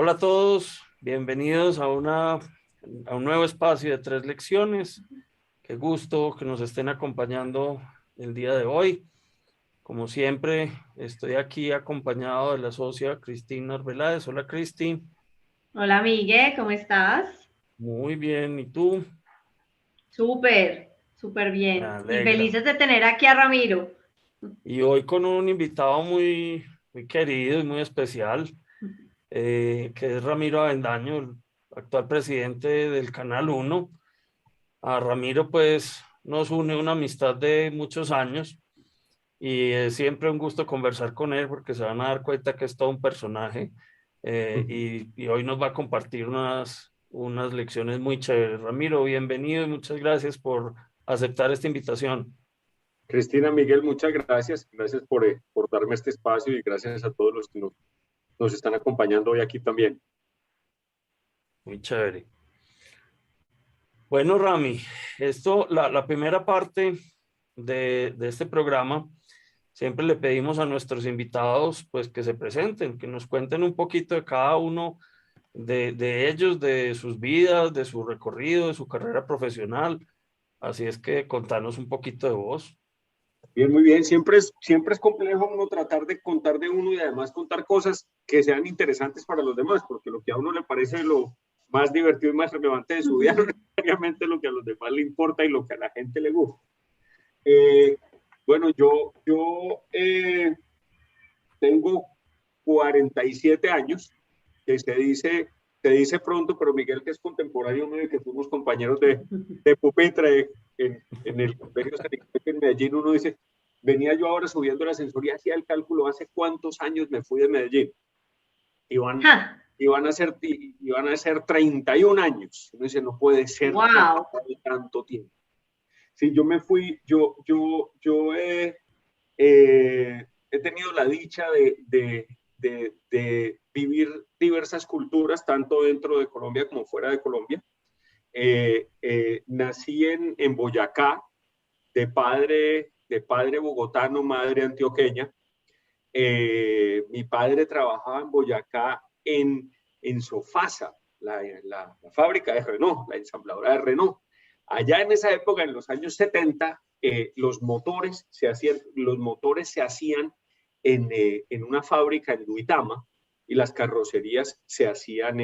Hola a todos, bienvenidos a un nuevo espacio de 3 lecciones. Qué gusto que nos estén acompañando el día de hoy. Como siempre, estoy aquí acompañado de la socia Cristina Arbeláez. Hola, Cristi. Hola, Miguel, ¿cómo estás? Muy bien, ¿y tú? Súper, súper Me bien. Y alegra. felices de tener aquí a Ramiro. Y hoy con un invitado muy querido y muy especial, que es Ramiro Avendaño, el actual presidente del Canal 1. A Ramiro, pues, nos une una amistad de muchos años y es siempre un gusto conversar con él porque se van a dar cuenta que es todo un personaje, y hoy nos va a compartir unas lecciones muy chéveres. Ramiro, bienvenido y muchas gracias por aceptar esta invitación. Cristina, Miguel, muchas gracias. Gracias por darme este espacio y gracias a todos los que nos están acompañando hoy aquí también. Muy chévere. Bueno, Rami, la primera parte de este programa, siempre le pedimos a nuestros invitados pues que se presenten, que nos cuenten un poquito de cada uno de ellos, de sus vidas, de su recorrido, de su carrera profesional. Así es que contanos un poquito de vos. Bien, muy bien. Siempre es complejo uno tratar de contar de uno y además contar cosas que sean interesantes para los demás, porque lo que a uno le parece lo más divertido y más relevante de su vida no es necesariamente lo que a los demás le importa y lo que a la gente le gusta. Eh, bueno, yo tengo 47 años, que se dice pronto, pero Miguel, que es contemporáneo mío y que fuimos compañeros de pupitre en el colegio San Ignacio en Medellín, uno dice, venía yo ahora subiendo el ascensor y hacía el cálculo, ¿hace cuántos años me fui de Medellín? Iban, ¡Ja! iban a ser 31 años. Uno dice, no puede ser que haya ¡Wow! pasado tanto tiempo. Sí, yo me fui, he tenido la dicha de vivir diversas culturas, tanto dentro de Colombia como fuera de Colombia. Nací en Boyacá, de padre bogotano, madre antioqueña. Mi padre trabajaba en Boyacá en Sofasa, la fábrica de Renault, la ensambladora de Renault. Allá en esa época, en los años 70, los motores se hacían en una fábrica en Duitama y las carrocerías se hacían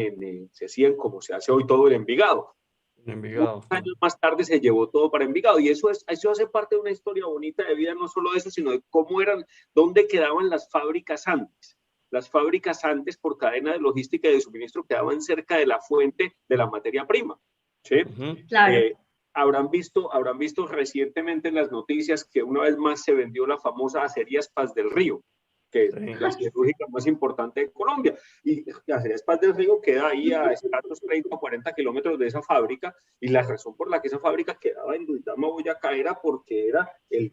como se hace hoy todo en Envigado. En Muchos Envigado, sí. años más tarde se llevó todo para Envigado y eso hace parte de una historia bonita de vida, no solo de eso, sino de cómo eran, dónde quedaban las fábricas antes. Las fábricas antes, por cadena de logística y de suministro, quedaban cerca de la fuente de la materia prima. ¿Sí? Ujú. Claro. Eh, habrán visto recientemente en las noticias que una vez más se vendió la famosa Acerías Paz del Río, que es Sí. la siderúrgica más importante de Colombia. Y Acerías Paz del Río queda ahí a escasos 30 o 40 kilómetros de esa fábrica. Y la razón por la que esa fábrica quedaba en Duitama, Boyacá, era porque era el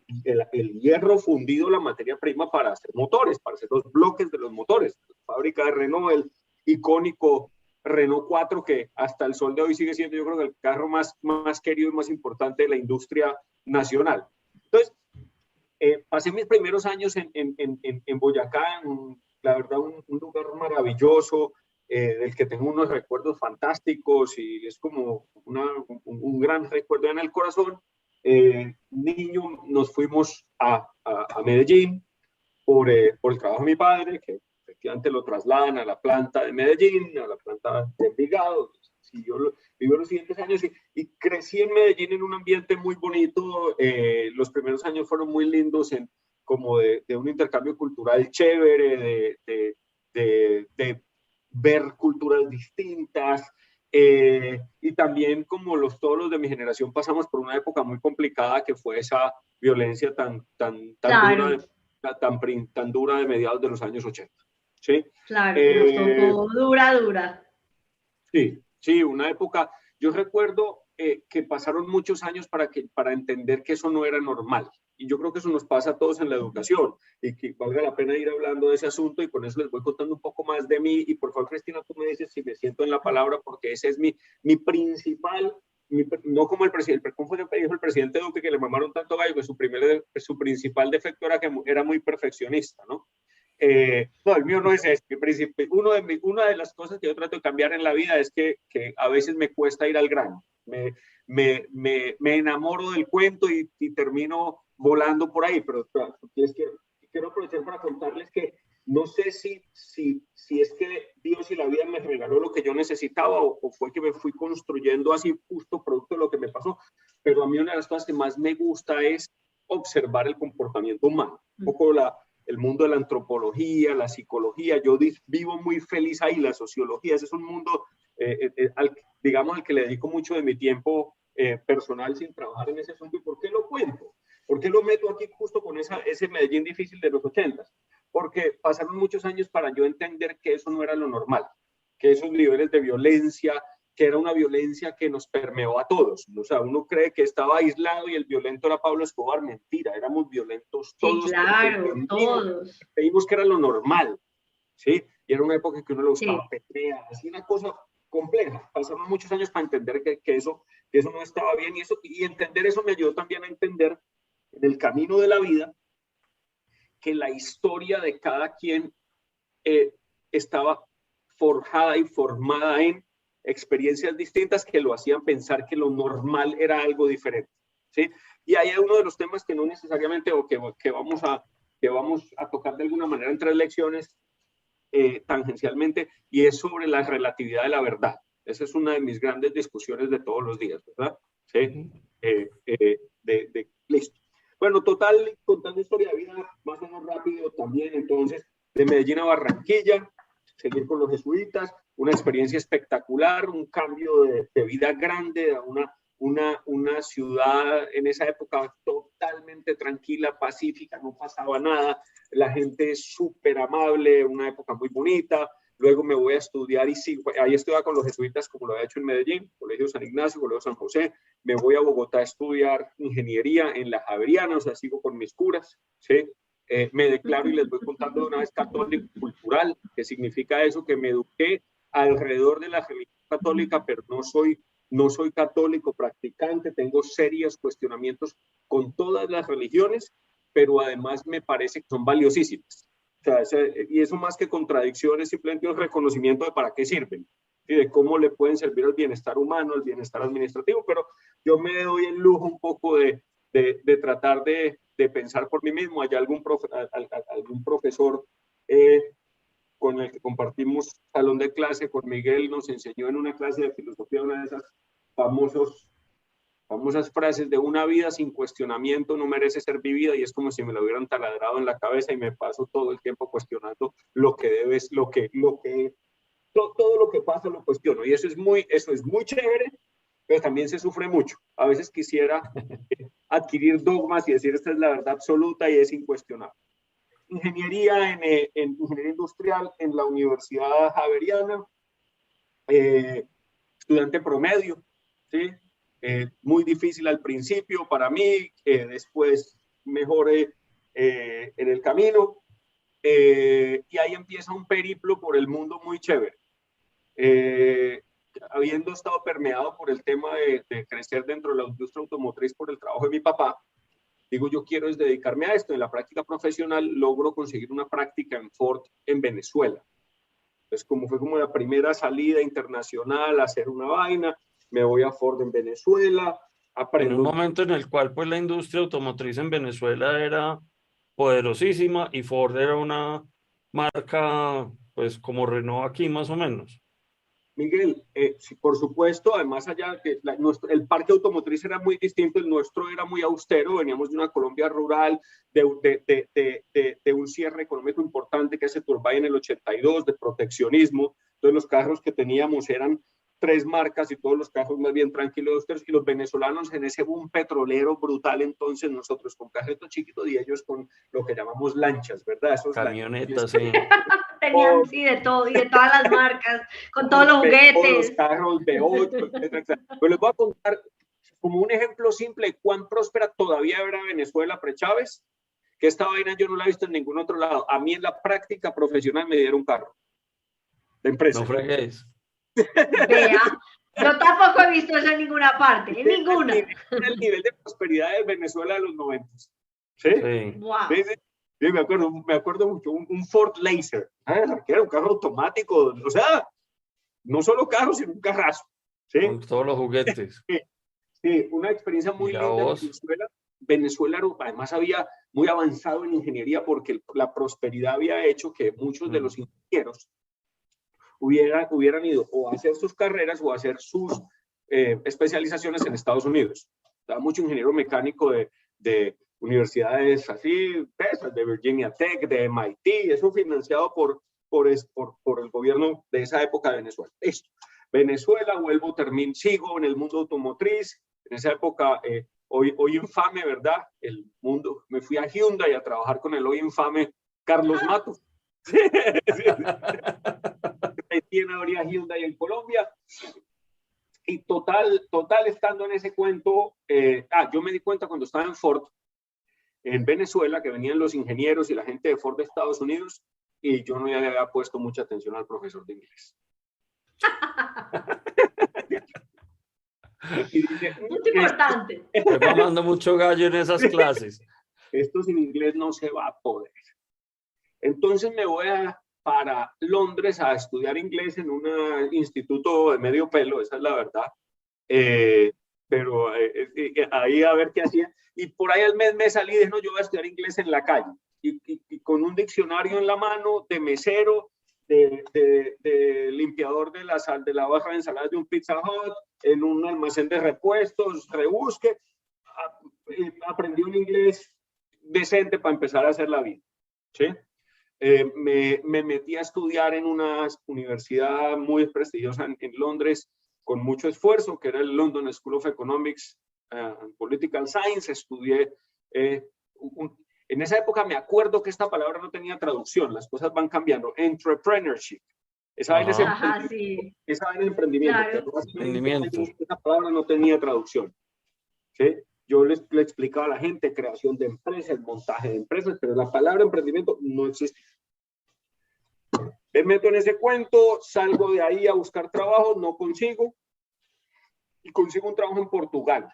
hierro fundido, la materia prima para hacer motores, para hacer los bloques de los motores. La fábrica de Renault, el icónico Renault 4, que hasta el sol de hoy sigue siendo, yo creo, el carro más querido y más importante de la industria nacional. Entonces, pasé mis primeros años en Boyacá, la verdad, un lugar maravilloso, del que tengo unos recuerdos fantásticos y es como un gran recuerdo en el corazón. Niño, nos fuimos a Medellín por el trabajo de mi padre, que efectivamente lo trasladan a la planta de Medellín, a la planta de Envigado. Vivió los siguientes años y crecí en Medellín en un ambiente muy bonito. Los primeros años fueron muy lindos, como de un intercambio cultural chévere, de ver culturas distintas. Y también, como todos los de mi generación, pasamos por una época muy complicada que fue esa violencia tan dura, Claro, tan dura de mediados de los años 80. ¿Sí? claro. Nos Eh, tocó dura, dura. Sí, sí, una época. Yo recuerdo que pasaron muchos años para entender que eso no era normal. Y yo creo que eso nos pasa a todos en la educación y que valga la pena ir hablando de ese asunto y con eso les voy contando un poco más de mí. Y por favor, Cristina, tú me dices si me siento en la palabra porque ese es mi principal, no como el presidente, ¿cómo fue que dijo el presidente Duque que le mamaron tanto gallo que su principal defecto era que era muy perfeccionista, ¿no? No, el mío no es este. Una de las cosas que yo trato de cambiar en la vida es que a veces me cuesta ir al grano. Me enamoro del cuento y termino volando por ahí, pero quiero aprovechar para contarles que no sé si es que Dios y la vida me regaló lo que yo necesitaba o fue que me fui construyendo así justo producto de lo que me pasó, pero a mí una de las cosas que más me gusta es observar el comportamiento humano, un poco el mundo de la antropología, la psicología. Yo vivo muy feliz ahí, la sociología, ese es un mundo, digamos, al que le dedico mucho de mi tiempo personal sin trabajar en ese asunto. ¿Y por qué lo cuento? ¿Por qué lo meto aquí justo con ese Medellín difícil de los 80s? Porque pasaron muchos años para yo entender que eso no era lo normal, que esos niveles de violencia, que era una violencia que nos permeó a todos. O sea, uno cree que estaba aislado y el violento era Pablo Escobar. Mentira, éramos violentos todos. Sí, claro, todos. Creímos que era lo normal, ¿sí? Y era una época que uno le gustaba pelear, así una cosa compleja. Pasaron muchos años para entender que eso no estaba bien y entender eso me ayudó también a entender en el camino de la vida que la historia de cada quien estaba forjada y formada en experiencias distintas que lo hacían pensar que lo normal era algo diferente, ¿sí? Y ahí hay uno de los temas que no necesariamente o que vamos a tocar de alguna manera en 3 lecciones tangencialmente, y es sobre la relatividad de la verdad. Esa es una de mis grandes discusiones de todos los días, ¿verdad? ¿Sí? Listo. Bueno, total, contando historia de vida más o menos rápido también, entonces, de Medellín a Barranquilla, seguir con los jesuitas, una experiencia espectacular, un cambio de vida grande, a una ciudad en esa época totalmente tranquila, pacífica, no pasaba nada, la gente súper amable, una época muy bonita. Luego me voy a estudiar y sí, ahí estudiaba con los jesuitas como lo había hecho en Medellín, Colegio San Ignacio, Colegio San José. Me voy a Bogotá a estudiar ingeniería en la Javeriana, o sea, sigo con mis curas, ¿sí? Me declaro y les voy contando de una vez católico cultural, que significa eso, que me eduqué alrededor de la religión católica, pero no soy católico practicante, tengo serios cuestionamientos con todas las religiones, pero además me parece que son valiosísimas. O sea, y eso más que contradicción es simplemente un reconocimiento de para qué sirven y de cómo le pueden servir al bienestar humano, al bienestar administrativo, pero yo me doy el lujo un poco de tratar de pensar por mí mismo. Hay algún profesor con el que compartimos salón de clase, con Miguel, nos enseñó en una clase de filosofía una de esas famosas frases de una vida sin cuestionamiento no merece ser vivida, y es como si me lo hubieran taladrado en la cabeza y me paso todo el tiempo cuestionando lo que debes, todo lo que pasa lo cuestiono, y eso es muy chévere, pero también se sufre mucho. A veces quisiera adquirir dogmas y decir esta es la verdad absoluta y es incuestionable. Ingeniería en ingeniería industrial en la Universidad Javeriana, estudiante promedio, ¿sí? Muy difícil al principio para mí, después mejoré en el camino, y ahí empieza un periplo por el mundo muy chévere. Habiendo estado permeado por el tema de crecer dentro de la industria automotriz por el trabajo de mi papá, digo, yo quiero es dedicarme a esto. En la práctica profesional logro conseguir una práctica en Ford en Venezuela. Entonces, fue como la primera salida internacional a hacer una vaina, me voy a Ford en Venezuela, aprendo. En un momento en el cual pues la industria automotriz en Venezuela era poderosísima y Ford era una marca pues como Renault aquí más o menos. Miguel, sí, por supuesto, además allá que el parque automotriz era muy distinto, el nuestro era muy austero, veníamos de una Colombia rural, de un cierre económico importante que se turbaba en el 82, de proteccionismo. Entonces los carros que teníamos eran 3 marcas y todos los carros más bien tranquilos, y los venezolanos en ese boom petrolero brutal, entonces nosotros con carritos chiquitos y ellos con lo que llamamos lanchas, ¿verdad? Esos camionetas, sí. Tenían sí de todo y de todas las marcas, con todos los juguetes. Los carros V8, etcétera. Pero les voy a contar como un ejemplo simple de cuán próspera todavía era Venezuela pre-Chávez, que esta vaina yo no la he visto en ningún otro lado. A mí en la práctica profesional me dieron un carro de empresa. No fregues. Vea, yo tampoco he visto eso en ninguna parte, en ninguna. El nivel de prosperidad de Venezuela de los 90. ¿Sí? Sí. Wow. ¿Sí? Sí, me acuerdo mucho, un Ford Laser, que era un carro automático, o sea, no solo carro, sino un carrazo. ¿Sí? Con todos los juguetes. Sí, sí, una experiencia muy Mira linda en vos. Venezuela. Venezuela además había muy avanzado en ingeniería porque la prosperidad había hecho que muchos de los ingenieros hubieran ido o a hacer sus carreras o a hacer sus especializaciones en Estados Unidos. Estaba mucho ingeniero mecánico de universidades así, de Virginia Tech, de MIT, eso financiado por el gobierno de esa época de Venezuela. Listo. Venezuela, sigo en el mundo automotriz, en esa época, hoy infame, ¿verdad? El mundo, me fui a Hyundai a trabajar con el hoy infame Carlos Matos. Recién abría Hyundai en Colombia. Y total, estando en ese cuento, yo me di cuenta cuando estaba en Ford, en Venezuela, que venían los ingenieros y la gente de Ford de Estados Unidos, y yo no le había puesto mucha atención al profesor de inglés. Y dije, es importante. Estoy mamando mucho gallo en esas clases. Esto sin inglés no se va a poder. Entonces me voy para Londres a estudiar inglés en un instituto de medio pelo, esa es la verdad. Pero ahí a ver qué hacía. Y por ahí al mes me salí y dije, no, yo voy a estudiar inglés en la calle. Y con un diccionario en la mano, de mesero, de limpiador de la baja de ensaladas de un Pizza Hut, en un almacén de repuestos, rebusque, aprendí un inglés decente para empezar a hacer la vida. ¿Sí? Me metí a estudiar en una universidad muy prestigiosa en Londres con mucho esfuerzo, que era el London School of Economics and Political Science. Estudié en esa época me acuerdo que esta palabra no tenía traducción, las cosas van cambiando. Entrepreneurship. Esa vaina es emprendimiento. Claro. Emprendimiento. Esa palabra no tenía traducción. ¿Sí? Yo le explicaba a la gente creación de empresas, montaje de empresas, pero la palabra emprendimiento no existe. Me meto en ese cuento, salgo de ahí a buscar trabajo, no consigo, y consigo un trabajo en Portugal.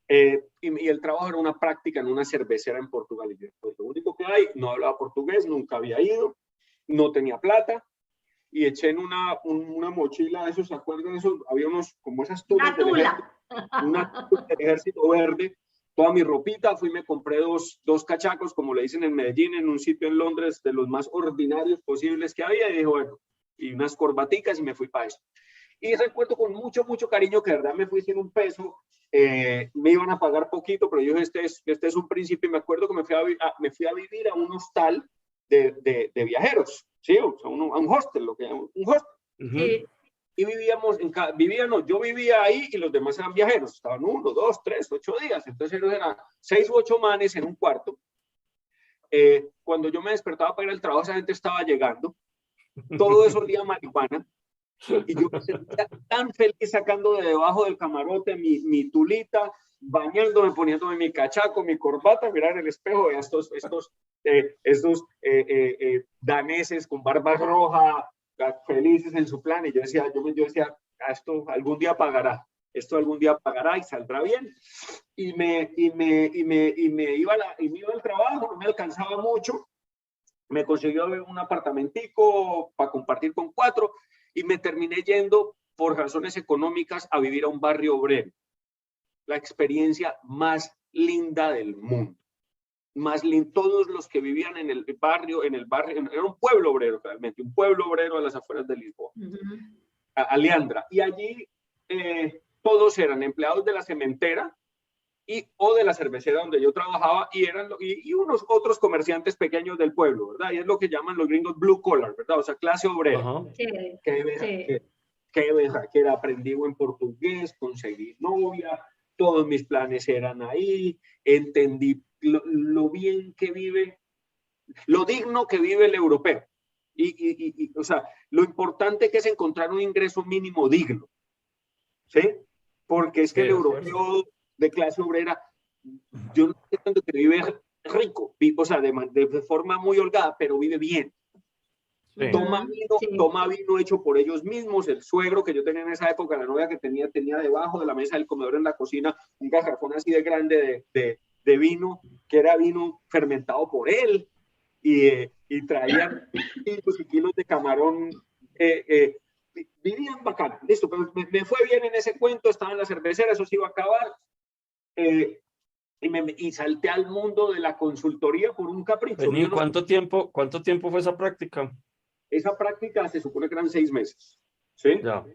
Y el trabajo era una práctica en una cervecera en Portugal. Y yo, pues lo único que hay, no hablaba portugués, nunca había ido, no tenía plata, y eché en una mochila de esos, ¿se acuerdan de esos? Había unos, como esas tulas del ejército verde, toda mi ropita, fui y me compré dos cachacos, como le dicen en Medellín, en un sitio en Londres de los más ordinarios posibles que había, y dije, bueno, y unas corbaticas, y me fui para eso. Y recuerdo con mucho, mucho cariño que de verdad me fui sin un peso, me iban a pagar poquito, pero yo dije, este es un principio, y me acuerdo que me fui a vivir a un hostal de viajeros, ¿sí? O sea, a un hostel, lo que llamamos un hostel. Sí. Y yo vivía ahí y los demás eran viajeros, estaban 1, 2, 3, 8 días, entonces eran 6 u 8 manes en un cuarto. Cuando yo me despertaba para ir al trabajo, esa gente estaba llegando, todo eso olía a marihuana, y yo me sentía tan feliz sacando de debajo del camarote mi tulita, bañándome, poniéndome mi cachaco, mi corbata, mirar en el espejo, estos daneses con barba roja, felices en su plan, y yo decía, esto algún día pagará y saldrá bien. Y me iba al trabajo, no me alcanzaba mucho, me consiguió un apartamentico para compartir con 4, y me terminé yendo por razones económicas a vivir a un barrio obrero. La experiencia más linda del mundo. Todos los que vivían en el barrio, era un pueblo obrero realmente, un pueblo obrero a las afueras de Lisboa, a Leandra. Y allí todos eran empleados de la cementera o de la cervecera donde yo trabajaba, y unos otros comerciantes pequeños del pueblo, ¿verdad? Y es lo que llaman los gringos blue collar, ¿verdad? O sea, clase obrera. Sí. Qué bejaquera, aprendí buen portugués, conseguí novia, todos mis planes eran ahí, entendí lo bien que vive, lo digno que vive el europeo. O sea, lo importante que es encontrar un ingreso mínimo digno. ¿Sí? Porque es que el europeo de clase obrera, yo no entiendo que vive rico, o sea, de forma muy holgada, pero vive bien. Sí. Toma vino hecho por ellos mismos. El suegro que yo tenía en esa época, la novia que tenía debajo de la mesa del comedor en la cocina un garrafón así de grande de vino, que era vino fermentado por él, y traían kilos y kilos de camarón. Vivían bacán, listo, pero me fue bien en ese cuento, estaba en la cervecera, eso se iba a acabar, y salté al mundo de la consultoría por un capricho. Vení, ¿cuánto tiempo fue esa práctica? Esa práctica se supone que eran 6 meses, ¿sí? Ya.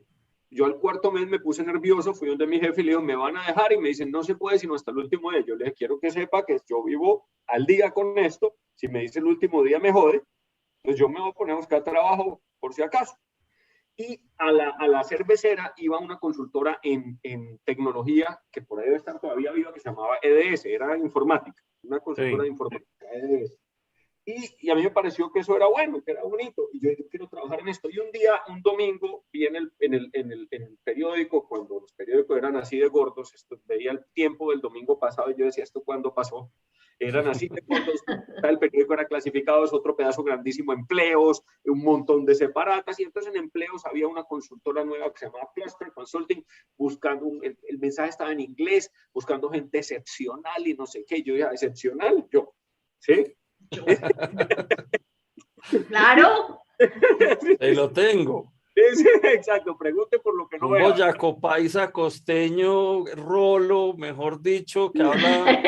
Yo al 4.º mes me puse nervioso, fui donde mi jefe y le dijo, me van a dejar, y me dicen, no se puede sino hasta el último día. Yo le dije, quiero que sepa que yo vivo al día con esto, si me dice el último día me jode, pues yo me voy a poner a buscar trabajo por si acaso. Y a la cervecera iba una consultora en tecnología, que por ahí debe estar todavía viva, que se llamaba EDS, era informática, una consultora de informática, EDS. Y a mí me pareció que eso era bueno, que era bonito, y yo quiero trabajar en esto. Y un día, un domingo, vi en el periódico, cuando los periódicos eran así de gordos, veía el tiempo del domingo pasado, y yo decía, ¿esto cuándo pasó? Eran así de gordos, el periódico era clasificado, es otro pedazo grandísimo, empleos, un montón de separatas, y entonces en empleos había una consultora nueva que se llamaba Cluster Consulting, buscando, el mensaje estaba en inglés, buscando gente excepcional y no sé qué. Yo ya, ¿excepcional? Yo, ¿sí? Claro. Ahí lo tengo. Sí, exacto, pregunte por lo que no vea. Un boyaco paisa, costeño, rolo, mejor dicho, que habla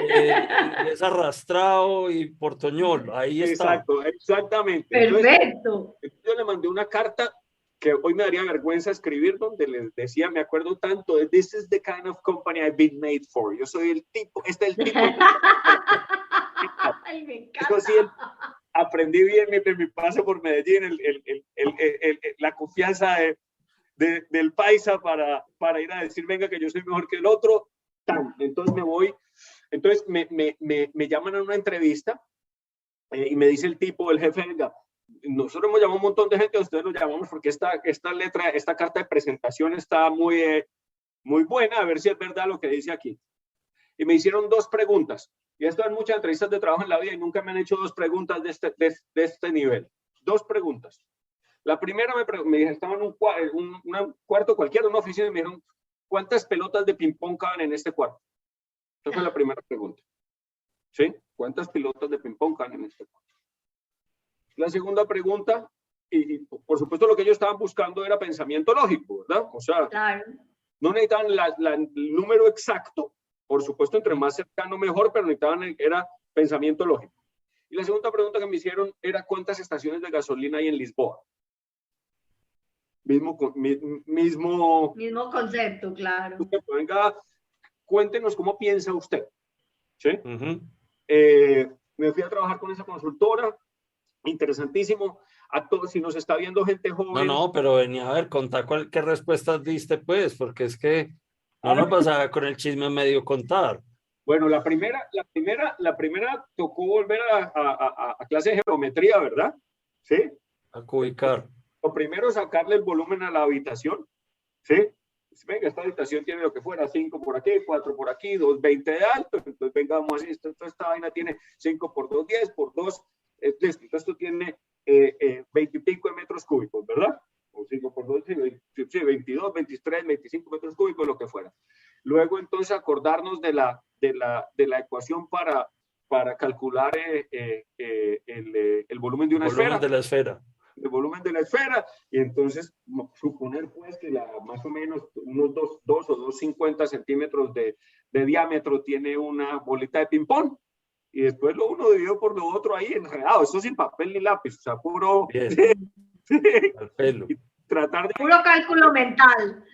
inglés arrastrado y portoñol. Ahí está. Exacto, exactamente. Perfecto. Entonces, yo le mandé una carta que hoy me daría vergüenza escribir, donde les decía, me acuerdo tanto, de this is the kind of company I've been made for. Yo soy el tipo, este es el tipo. Ay, me encanta. Yo sí aprendí bien de mi paso por Medellín, la confianza del paisa para ir a decir, venga, que yo soy mejor que el otro. Entonces me voy, entonces me llaman a una entrevista, y me dice el tipo, el jefe, venga, nosotros hemos llamado a un montón de gente, a ustedes lo llamamos porque esta carta de presentación está muy buena, a ver si es verdad lo que dice aquí. Y me hicieron 2 preguntas. Y esto en muchas entrevistas de trabajo en la vida, y nunca me han hecho 2 preguntas de este nivel. 2 preguntas. La primera me dijeron, estaba en un cuarto cualquiera, una oficina, y me dijeron, ¿cuántas pelotas de ping-pong caben en este cuarto? Esa fue la primera pregunta. ¿Sí? ¿Cuántas pelotas de ping-pong caben en este cuarto? La segunda pregunta, y por supuesto lo que ellos estaban buscando era pensamiento lógico, ¿verdad? O sea, claro, no necesitaban el número exacto, por supuesto, entre más cercano mejor, pero necesitaban, era pensamiento lógico. Y la segunda pregunta que me hicieron era, ¿cuántas estaciones de gasolina hay en Lisboa? Mismo concepto, claro. Venga, cuéntenos cómo piensa usted. ¿Sí? Me fui a trabajar con esa consultora, interesantísimo. A todos, si nos está viendo gente joven. No, pero venía a ver, contar qué respuestas diste, pues, porque es que no nos vas a con el chisme medio contar. Bueno, la primera tocó volver a clase de geometría, ¿verdad? ¿Sí? A cubicar. Lo primero, sacarle el volumen a la habitación, ¿sí? Venga, esta habitación tiene lo que fuera, 5 por aquí, 4 por aquí, 2,20 de alto, entonces venga, vamos así, esta vaina tiene 5 por 2, 10 por 2, esto tiene 20 y pico de metros cúbicos, ¿verdad? O 5 por 2, 22, 23, 25 metros cúbicos, lo que fuera. Luego, entonces, acordarnos de la ecuación para calcular el volumen de una esfera. El volumen de la esfera, y entonces suponer pues que más o menos unos 2 o 2,50 centímetros de diámetro tiene una bolita de ping-pong, y después lo uno dividido por lo otro ahí enredado, eso sin papel ni lápiz, o sea, puro al pelo. Tratar de... puro cálculo mental.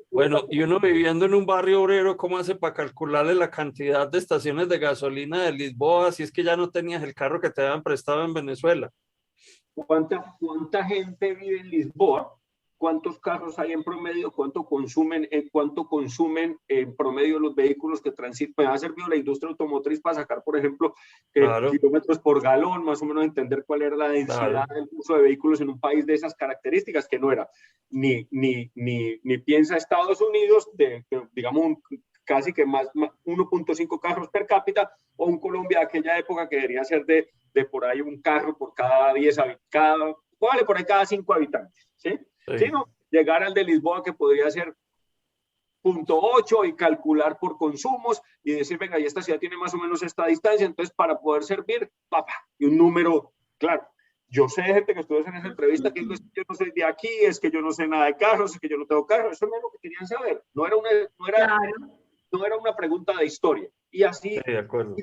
Bueno, y uno viviendo en un barrio obrero, ¿cómo hace para calcularle la cantidad de estaciones de gasolina de Lisboa si es que ya no tenías el carro que te habían prestado en Venezuela? ¿Cuánta gente vive en Lisboa? ¿Cuántos carros hay en promedio? ¿Cuánto consumen en promedio los vehículos que transitan? Me ha servido la industria automotriz para sacar, por ejemplo, kilómetros por galón, más o menos entender cuál era la densidad del uso de vehículos en un país de esas características, que no era ni piensa Estados Unidos, digamos, casi que más 1.5 carros per cápita, o un Colombia de aquella época que debería ser de por ahí un carro por cada 10 habitantes, por ahí cada 5 habitantes, ¿sí? Sí. ¿No? Llegar al de Lisboa, que podría ser 0.8 y calcular por consumos y decir, venga, y esta ciudad tiene más o menos esta distancia, entonces para poder servir, papá, y un número, claro. Yo sé gente que estuvo en esa entrevista que es que yo no soy de aquí, es que yo no sé nada de carros, es que yo no tengo carro, eso no es lo que querían saber, no era una pregunta de historia. Y así, Sí, de acuerdo.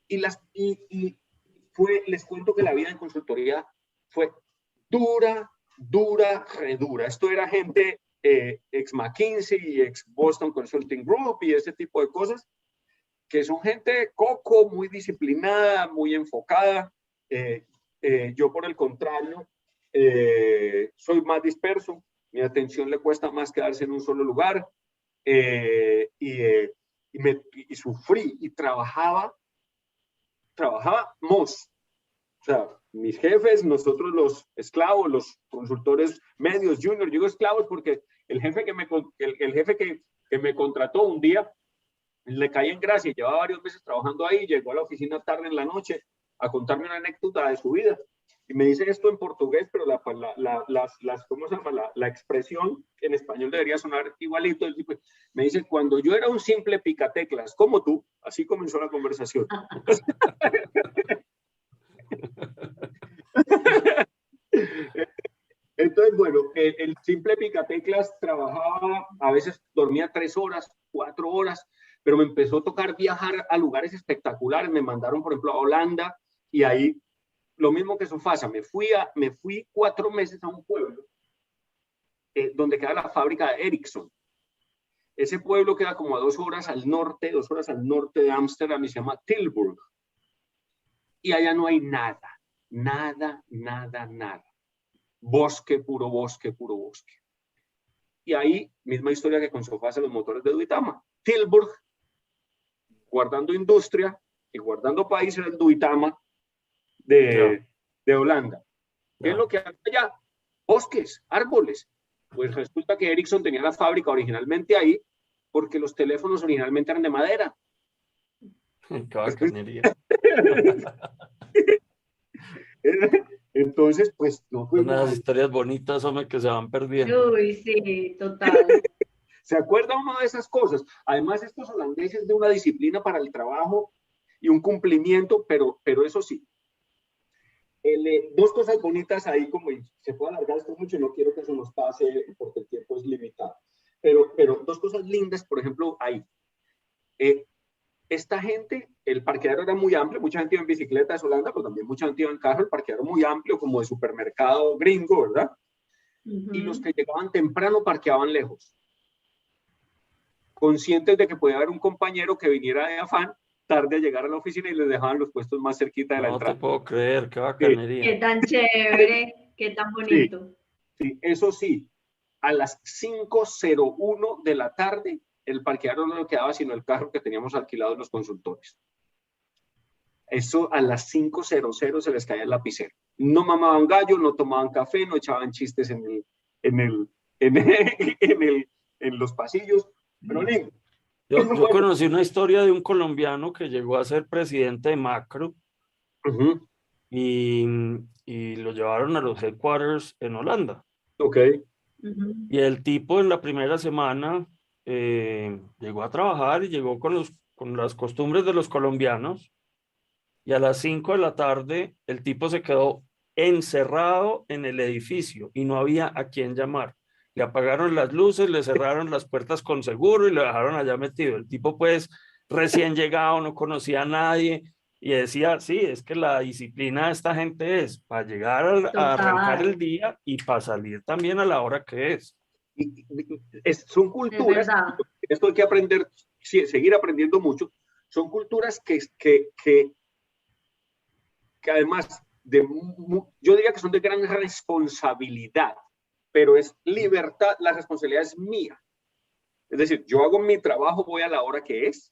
Les cuento que la vida en consultoría fue dura, redura. Esto era gente ex McKinsey, ex Boston Consulting Group y ese tipo de cosas, que son gente coco, muy disciplinada, muy enfocada. Yo, por el contrario, soy más disperso, mi atención le cuesta más quedarse en un solo lugar, y sufrí y trabajaba mos. O sea, mis jefes, nosotros los esclavos, los consultores medios, juniors, digo esclavos porque el jefe que me contrató un día le caí en gracia, llevaba varios meses trabajando ahí, llegó a la oficina tarde en la noche a contarme una anécdota de su vida. Y me dice esto en portugués, pero ¿cómo se llama? La expresión en español debería sonar igualito. Me dice, cuando yo era un simple picateclas, como tú, así comenzó la conversación. Entonces, bueno, el simple picateclas trabajaba, a veces dormía 3 horas, 4 horas, pero me empezó a tocar viajar a lugares espectaculares. Me mandaron, por ejemplo, a Holanda, y ahí, lo mismo que Sofasa, me fui 4 meses a un pueblo donde queda la fábrica de Ericsson. Ese pueblo queda como a 2 horas al norte de Ámsterdam, y se llama Tilburg. Y allá no hay nada. Bosque, puro bosque. Y ahí, misma historia que con Sofasa, los motores de Duitama. Tilburg, guardando industria y guardando país, era el Duitama de Holanda. ¿Qué es lo que hay allá? Bosques, árboles. Pues resulta que Ericsson tenía la fábrica originalmente ahí porque los teléfonos originalmente eran de madera. Qué bacanería. Entonces, pues no fue unas historias bonitas, hombre, que se van perdiendo. Uy, sí, total. ¿Se acuerda uno de esas cosas? Además, estos holandeses de una disciplina para el trabajo y un cumplimiento, pero eso sí. 2 cosas bonitas ahí, como se puede alargar esto mucho, no quiero que se nos pase porque el tiempo es limitado. Pero 2 cosas lindas, por ejemplo, ahí. Esta gente, el parqueadero era muy amplio, mucha gente iba en bicicleta de Holanda, pero también mucha gente iba en carro, el parqueadero muy amplio, como de supermercado gringo, ¿verdad? Y los que llegaban temprano parqueaban lejos, conscientes de que podía haber un compañero que viniera de afán tarde a llegar a la oficina y les dejaban los puestos más cerquita de la entrada. No te puedo creer, qué bacanería. Qué tan chévere, qué tan bonito. Sí, eso sí, a las 5:01 de la tarde, el parqueadero no lo quedaba sino el carro que teníamos alquilado en los consultores. Eso a las 5:00 se les caía el lapicero. No mamaban gallo, no tomaban café, no echaban chistes en los pasillos, pero lindo. Yo conocí una historia de un colombiano que llegó a ser presidente de Macro. Y lo llevaron a los headquarters en Holanda. Ok. Y el tipo en la primera semana llegó a trabajar y llegó con las costumbres de los colombianos, y a las 5 de la tarde el tipo se quedó encerrado en el edificio y no había a quién llamar. Le apagaron las luces, le cerraron las puertas con seguro y lo dejaron allá metido. El tipo, pues, recién llegado, no conocía a nadie, y decía, sí, es que la disciplina de esta gente es para llegar a arrancar el día y para salir también a la hora que es. Son culturas, esto hay que aprender, seguir aprendiendo mucho. Son culturas que además, yo diría que son de gran responsabilidad, pero es libertad, la responsabilidad es mía. Es decir, yo hago mi trabajo, voy a la hora que es,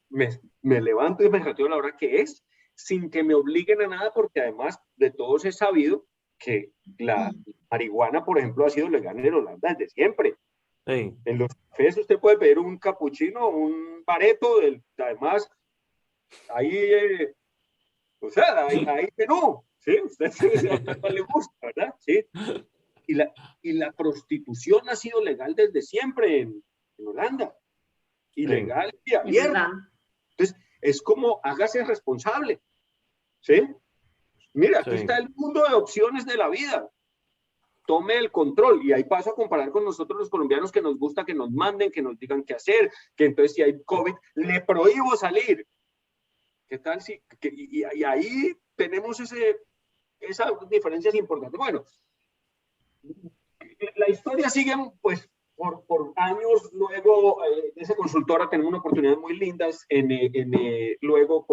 me levanto y me retiro a la hora que es, sin que me obliguen a nada, porque además de todos he sabido que la marihuana, por ejemplo, ha sido legal en Holanda desde siempre. Sí. En los cafés usted puede pedir un capuchino, un bareto, además, ahí, o sea, ahí menú, ¿sí? Usted no le gusta, ¿verdad? Sí. Y la prostitución ha sido legal desde siempre en Holanda. Sí. Ilegal y Es abierto. verdad. Entonces, es como, hágase responsable, ¿sí? Mira, aquí Sí. está el mundo de opciones de la vida. Tome el control. Y ahí paso a comparar con nosotros los colombianos, que nos gusta que nos manden, que nos digan qué hacer, que entonces si hay COVID, le prohíbo salir. ¿Qué tal si? Y ahí tenemos esas diferencias importantes. Bueno, la historia sigue, pues, por años. Luego, en esa consultora tenemos una oportunidad muy lindas luego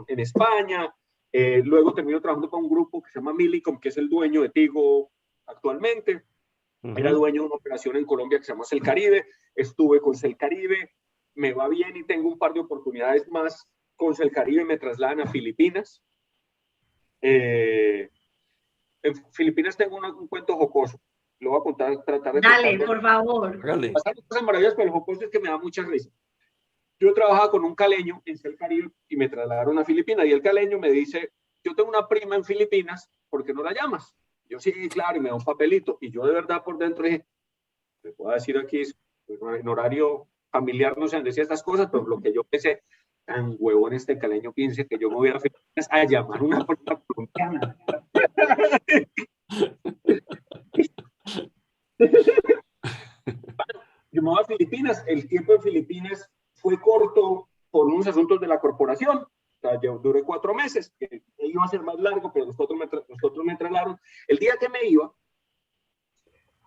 en España. Luego termino trabajando con un grupo que se llama Millicom, que es el dueño de Tigo actualmente. Era dueño de una operación en Colombia que se llama Celcaribe. Estuve con Celcaribe, me va bien y tengo un par de oportunidades más con Celcaribe. Me trasladan a Filipinas. En Filipinas tengo un cuento jocoso. Lo voy a contar, tratar de Dale, contarlo. por favor. Hágale. Pasaron cosas maravillosas, pero el jocoso es que me da mucha risa. Yo trabajaba con un caleño en Celcaribe y me trasladaron a Filipinas, y el caleño me dice: yo tengo una prima en Filipinas, ¿por qué no la llamas? Yo sí, claro, y me da un papelito. Y yo de verdad por dentro dije, te puedo decir aquí, en horario familiar no se han decía estas cosas, pero lo que yo pensé, tan huevón este caleño piense que yo me voy a Filipinas a llamar a una prima colombiana. Yo me voy a Filipinas. El tiempo en Filipinas fue corto por unos asuntos de la corporación. O sea, yo duré 4 meses, que iba a ser más largo, pero los otros me trasladaron. El día que me iba,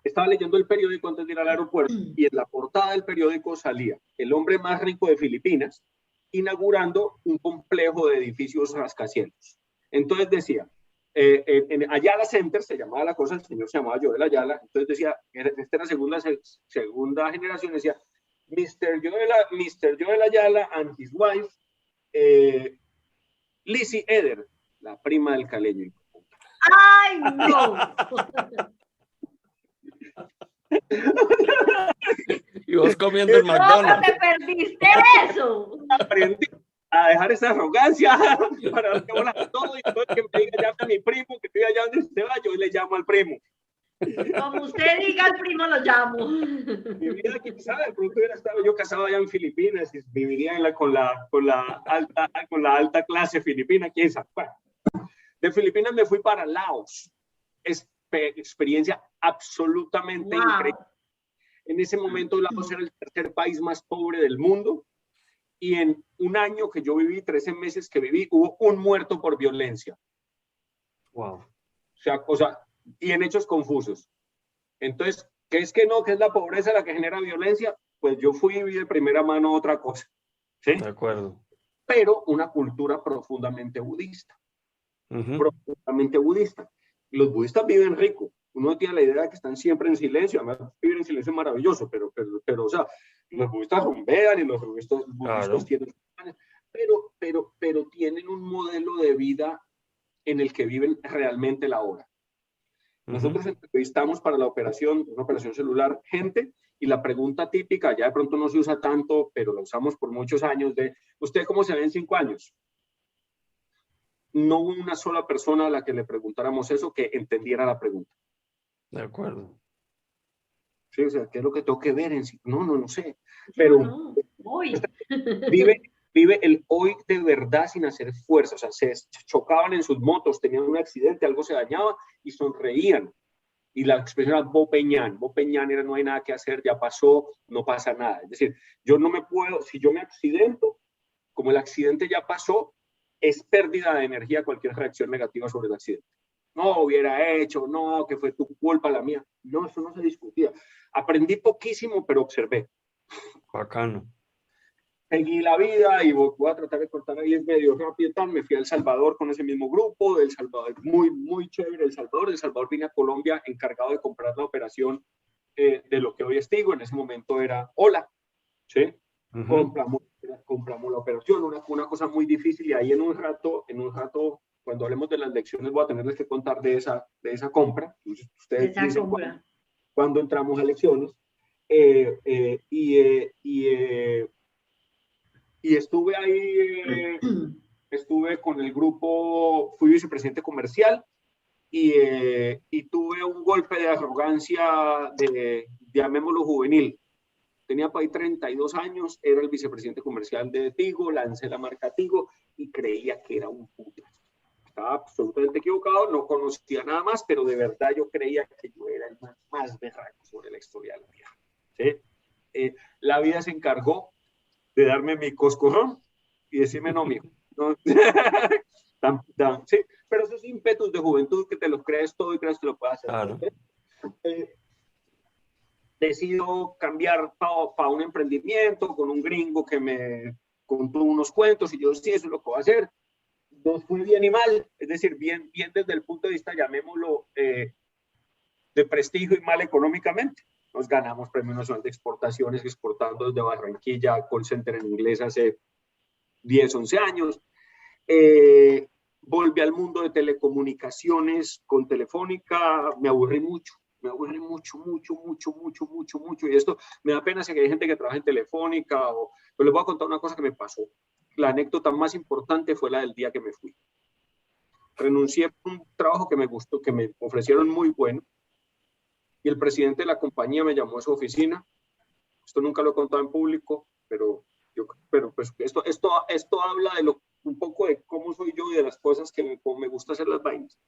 estaba leyendo el periódico antes de ir al aeropuerto, y en la portada del periódico salía el hombre más rico de Filipinas inaugurando un complejo de edificios rascacielos. Entonces decía, en Ayala Center se llamaba la cosa, el señor se llamaba Joel Ayala. Entonces decía, esta era segunda generación, decía Mr. Joel Ayala and his wife, Lizzie Eder, la prima del caleño. ¡Ay, no! Y vos comiendo el ¿Cómo McDonald's. te perdiste eso? Aprendí a dejar esa arrogancia para darle bola a todo, y todo el que me diga llame a mi primo, que estoy allá donde usted va, yo le llamo al primo. Como usted diga, al primo lo llamo. Mi vida, quién sabe, de pronto hubiera estado yo casado allá en Filipinas y viviría con la alta clase filipina, quién sabe. Bueno, de Filipinas me fui para Laos. Experiencia absolutamente increíble. En ese momento Laos era el tercer país más pobre del mundo, y en un año que yo viví, 13 meses que viví, hubo un muerto por violencia. Wow. O sea, y en hechos confusos. Entonces, ¿qué es que no? ¿Qué es la pobreza la que genera violencia? Pues yo fui y vi de primera mano otra cosa. ¿Sí? De acuerdo. Pero una cultura profundamente budista. Profundamente budista. Los budistas viven rico. Uno tiene la idea de que están siempre en silencio. Además, vivir en silencio es maravilloso, pero o sea, los budistas rumbean y los budistas claro. Tienen... Pero tienen un modelo de vida en el que viven realmente la hora. Nosotros entrevistamos para una operación celular, gente, y la pregunta típica, ya de pronto no se usa tanto, pero la usamos por muchos años, de ¿usted cómo se ve en 5 años? No hubo una sola persona a la que le preguntáramos eso que entendiera la pregunta. De acuerdo. Sí, o sea, ¿qué es lo que tengo que ver en sí? No sé. Pero no, hoy. Vive el hoy de verdad sin hacer esfuerzo. O sea, se chocaban en sus motos, tenían un accidente, algo se dañaba y sonreían. Y la expresión era Bopeñán. Bopeñán era no hay nada que hacer, ya pasó, no pasa nada. Es decir, yo no me puedo, si yo me accidento, como el accidente ya pasó, es pérdida de energía cualquier reacción negativa sobre el accidente. No hubiera hecho, no, que fue tu culpa, la mía. No, eso no se discutía. Aprendí poquísimo, pero observé. Bacano. Seguí la vida y voy a tratar de cortar ahí en medio rápido. Me fui a El Salvador con ese mismo grupo. El Salvador, muy, muy chévere El Salvador. El Salvador vine a Colombia encargado de comprar la operación de lo que hoy es Tigo. En ese momento era Hola. ¿Sí? Compramos la operación, una cosa muy difícil, y ahí en un rato, cuando hablemos de las lecciones, voy a tenerles que contar de esa compra. Entonces, ustedes dicen cuando entramos a lecciones. Y estuve ahí, estuve con el grupo, fui vicepresidente comercial, y tuve un golpe de arrogancia, llamémoslo juvenil. Tenía por ahí 32 años, era el vicepresidente comercial de Tigo, lancé la marca Tigo y creía que era un puto. Estaba absolutamente equivocado, no conocía nada más, pero de verdad yo creía que yo era el más berraco sobre la historia de la vida. ¿Sí? La vida se encargó de darme mi coscorrón y decirme, no, mijo. No. Sí, pero esos ímpetus de juventud que te los crees todo y crees que lo puedes hacer. Claro. Decido cambiar para un emprendimiento con un gringo que me contó unos cuentos y yo, sí, eso es lo que voy a hacer. Nos fue bien y mal, es decir, bien desde el punto de vista, llamémoslo, de prestigio y mal económicamente. Nos ganamos Premio Nacional de Exportaciones exportando desde Barranquilla, call center en inglés hace 10, 11 años. Volví al mundo de telecomunicaciones con Telefónica, me aburrí mucho, y esto me da pena si hay gente que trabaja en Telefónica, pero les voy a contar una cosa que me pasó. La anécdota más importante fue la del día que me fui. Renuncié a un trabajo que me gustó, que me ofrecieron muy bueno, y el presidente de la compañía me llamó a su oficina. Esto nunca lo he contado en público, pero pues esto habla de un poco de cómo soy yo y de las cosas que me gusta hacer las vainas.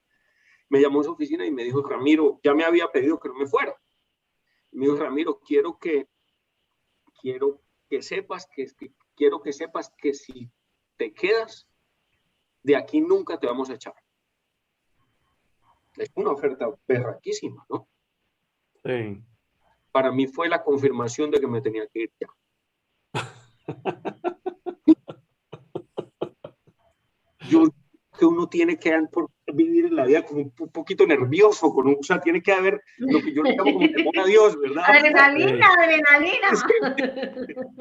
Me llamó a su oficina y me dijo, Ramiro, ya me había pedido que no me fuera. Me dijo, Ramiro, quiero que sepas que si te quedas, de aquí nunca te vamos a echar. Es una oferta berraquísima, ¿no? Sí. Para mí fue la confirmación de que me tenía que ir ya. Que uno tiene que vivir en la vida como un poquito nervioso, o sea, tiene que haber lo que yo le llamo como temor a Dios, ¿verdad? Adrenalina.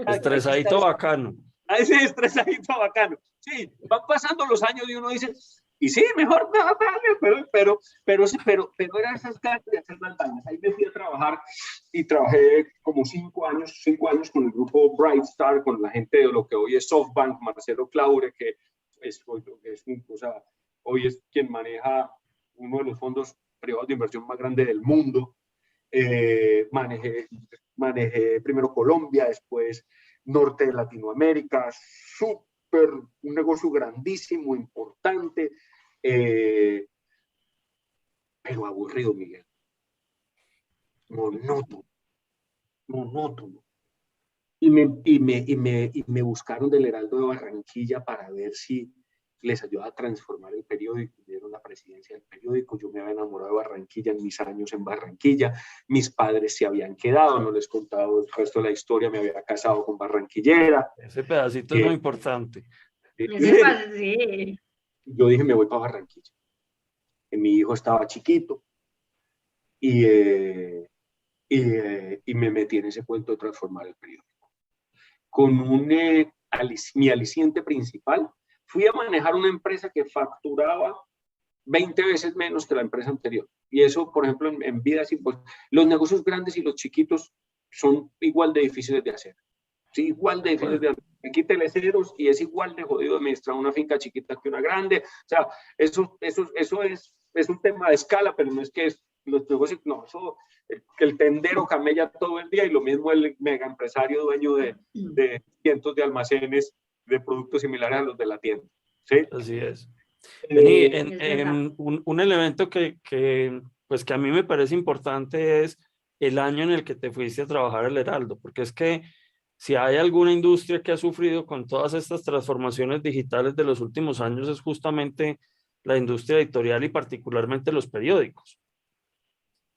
Estresadito bacano. Ese estresadito bacano. Sí, van pasando los años y uno dice, y sí, mejor no, pero eran esas ganas de hacer las vainas. Ahí me fui a trabajar y trabajé como 5 años con el grupo Bright Star, con la gente de lo que hoy es SoftBank, Marcelo Claure, que hoy es quien maneja uno de los fondos privados de inversión más grandes del mundo. Manejé primero Colombia, después norte de Latinoamérica, un negocio grandísimo, importante, pero aburrido, Miguel. Monótono. Y me buscaron del Heraldo de Barranquilla para ver si les ayudaba a transformar el periódico. Dieron la presidencia del periódico. Yo me había enamorado de Barranquilla en mis años en Barranquilla. Mis padres se habían quedado, no les he contado el resto de la historia. Me había casado con barranquillera. Ese pedacito es muy importante. Sí. Yo dije, me voy para Barranquilla. Mi hijo estaba chiquito y me metí en ese cuento de transformar el periódico. Con mi aliciente principal, fui a manejar una empresa que facturaba 20 veces menos que la empresa anterior. Y eso, por ejemplo, en vidas, pues, los negocios grandes y los chiquitos son igual de difíciles de hacer. Sí, igual de difíciles de hacer. Aquí teleceros y es igual de jodido administrar una finca chiquita que una grande. O sea, eso es un tema de escala, pero no es que los negocios, no, eso, el tendero camella todo el día y lo mismo el mega empresario dueño de cientos de almacenes de productos similares a los de la tienda. ¿Sí? Así es. Un elemento que a mí me parece importante es el año en el que te fuiste a trabajar al Heraldo, porque es que si hay alguna industria que ha sufrido con todas estas transformaciones digitales de los últimos años es justamente la industria editorial y particularmente los periódicos.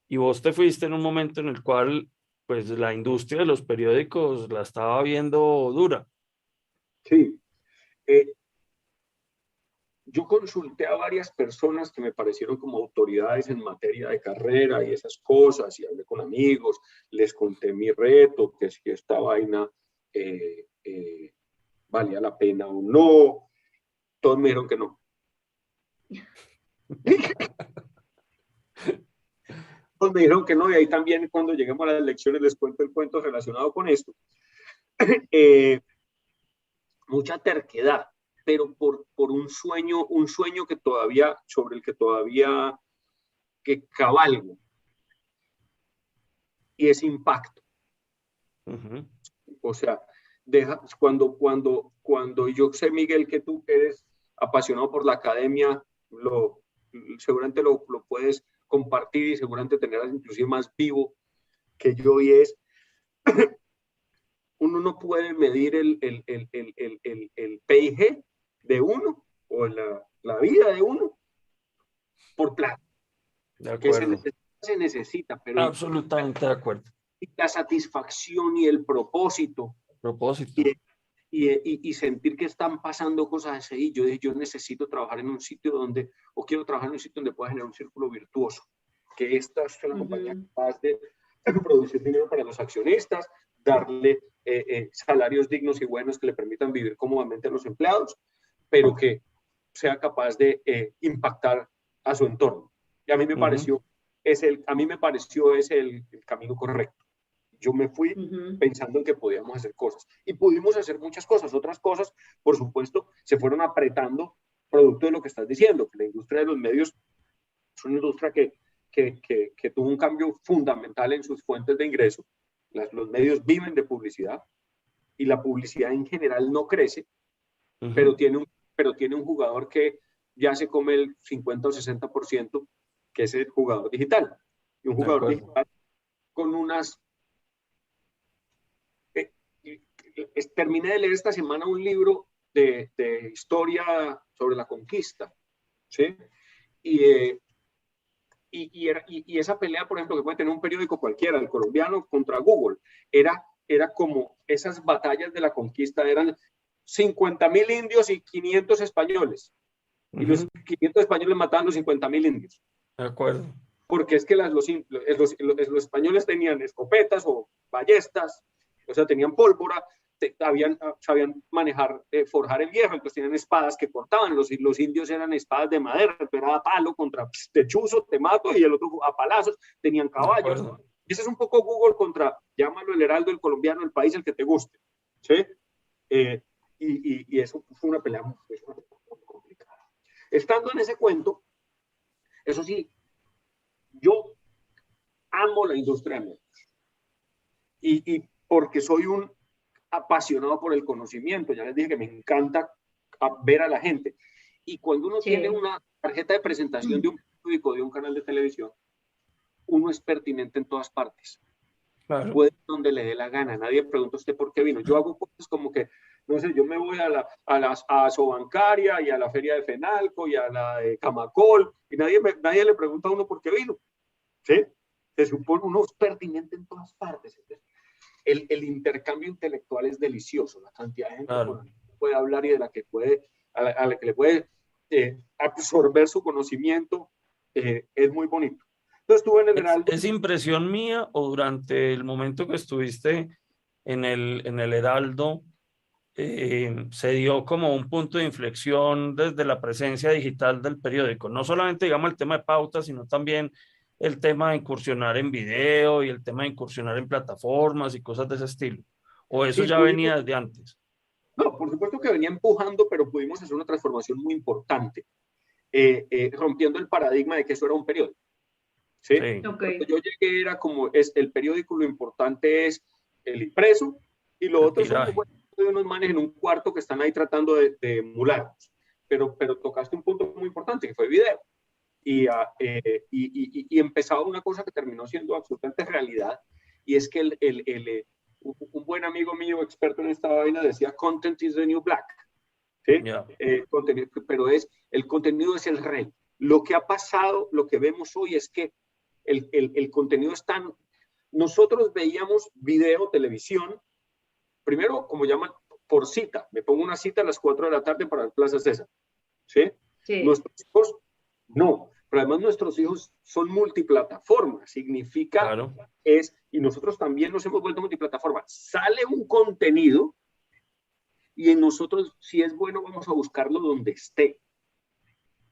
Y vos te fuiste en un momento en el cual pues la industria de los periódicos la estaba viendo dura. Sí. Yo consulté a varias personas que me parecieron como autoridades en materia de carrera y esas cosas, y hablé con amigos, les conté mi reto, que si esta vaina valía la pena o no. Todos me dijeron que no. Todos me dijeron que no, y ahí también cuando lleguemos a las lecciones les cuento el cuento relacionado con esto. Mucha terquedad, pero por un sueño que todavía, sobre el que todavía que cabalgo, y ese impacto. Ujú. O sea, cuando yo sé, Miguel, que tú eres apasionado por la academia, seguramente lo puedes compartir y seguramente tenerás inclusive más vivo que yo, y es, uno no puede medir el PIG de uno o la vida de uno por plata, De que acuerdo. se necesita, pero Absolutamente de acuerdo. la satisfacción y el propósito Propósito. y sentir que están pasando cosas así. Yo necesito trabajar en un sitio o quiero trabajar en un sitio donde pueda generar un círculo virtuoso, que esta es una compañía capaz de producir dinero para los accionistas, darle salarios dignos y buenos que le permitan vivir cómodamente a los empleados, pero que sea capaz de impactar a su entorno. Y a mí me pareció, ese el camino correcto. Yo me fui pensando en que podíamos hacer cosas. Y pudimos hacer muchas cosas. Otras cosas, por supuesto, se fueron apretando producto de lo que estás diciendo, que la industria de los medios es una industria que tuvo un cambio fundamental en sus fuentes de ingreso. Los medios viven de publicidad y la publicidad en general no crece, pero tiene un jugador que ya se come el 50 o 60%, que es el jugador digital. Y un De jugador acuerdo. digital con unas terminé de leer esta semana un libro de historia sobre la conquista, ¿sí? Y, y esa pelea, por ejemplo, que puede tener un periódico cualquiera, el colombiano contra Google, era como esas batallas de la conquista, eran 50.000 indios y 500 españoles, y los 500 españoles matando a 50.000 indios. De acuerdo. Porque es que los españoles tenían escopetas o ballestas, o sea, tenían pólvora, sabían manejar, forjar el hierro, entonces tenían espadas que cortaban. Los indios eran espadas de madera, era a palo contra te chuzo, te mato, y el otro a palazos, tenían caballos. Ese es un poco Google contra, llámalo el heraldo, el colombiano, el país, el que te guste. ¿Sí? Y eso fue una pelea muy complicada. Estando en ese cuento, eso sí, yo amo la industria de medios. Y porque soy un apasionado por el conocimiento. Ya les dije que me encanta ver a la gente. Y cuando uno tiene una tarjeta de presentación de un periódico, de un canal de televisión, uno es pertinente en todas partes. Claro. Puede ir donde le dé la gana. Nadie pregunta a usted por qué vino. Yo hago cosas como que, no sé, yo me voy a Sobancaria y a la feria de Fenalco y a la de Camacol, y nadie le pregunta a uno por qué vino. ¿Sí? Se supone uno es pertinente en todas partes. El intercambio intelectual es delicioso. La cantidad de gente con la que puede hablar y de la que puede, a la que le puede absorber su conocimiento es muy bonito. Entonces estuve en el Heraldo. ¿Es impresión mía o durante el momento que estuviste en el Heraldo se dio como un punto de inflexión desde la presencia digital del periódico? No solamente, digamos, el tema de pautas, sino también el tema de incursionar en video y el tema de incursionar en plataformas y cosas de ese estilo. ¿O eso Sí, ya venía desde antes? No, por supuesto que venía empujando, pero pudimos hacer una transformación muy importante, rompiendo el paradigma de que eso era un periódico. ¿Sí? Sí. Cuando yo llegué era como, el periódico, lo importante es el impreso, y lo otro son como unos manes en un cuarto que están ahí tratando de emularnos. Pero tocaste un punto muy importante, que fue video. Y empezaba una cosa que terminó siendo absolutamente realidad, y es que un buen amigo mío, experto en esta vaina, decía, content is the new black. ¿Sí? Pero el contenido es el rey. Lo que ha pasado, lo que vemos hoy es que el contenido es tan... Nosotros veíamos video, televisión, primero, como llaman, por cita. Me pongo una cita a las 4 de la tarde para el Plaza César. ¿Sí? Nuestros hijos, no. Pero además nuestros hijos son multiplataforma. Significa, y nosotros también nos hemos vuelto multiplataforma. Sale un contenido y en nosotros, si es bueno, vamos a buscarlo donde esté.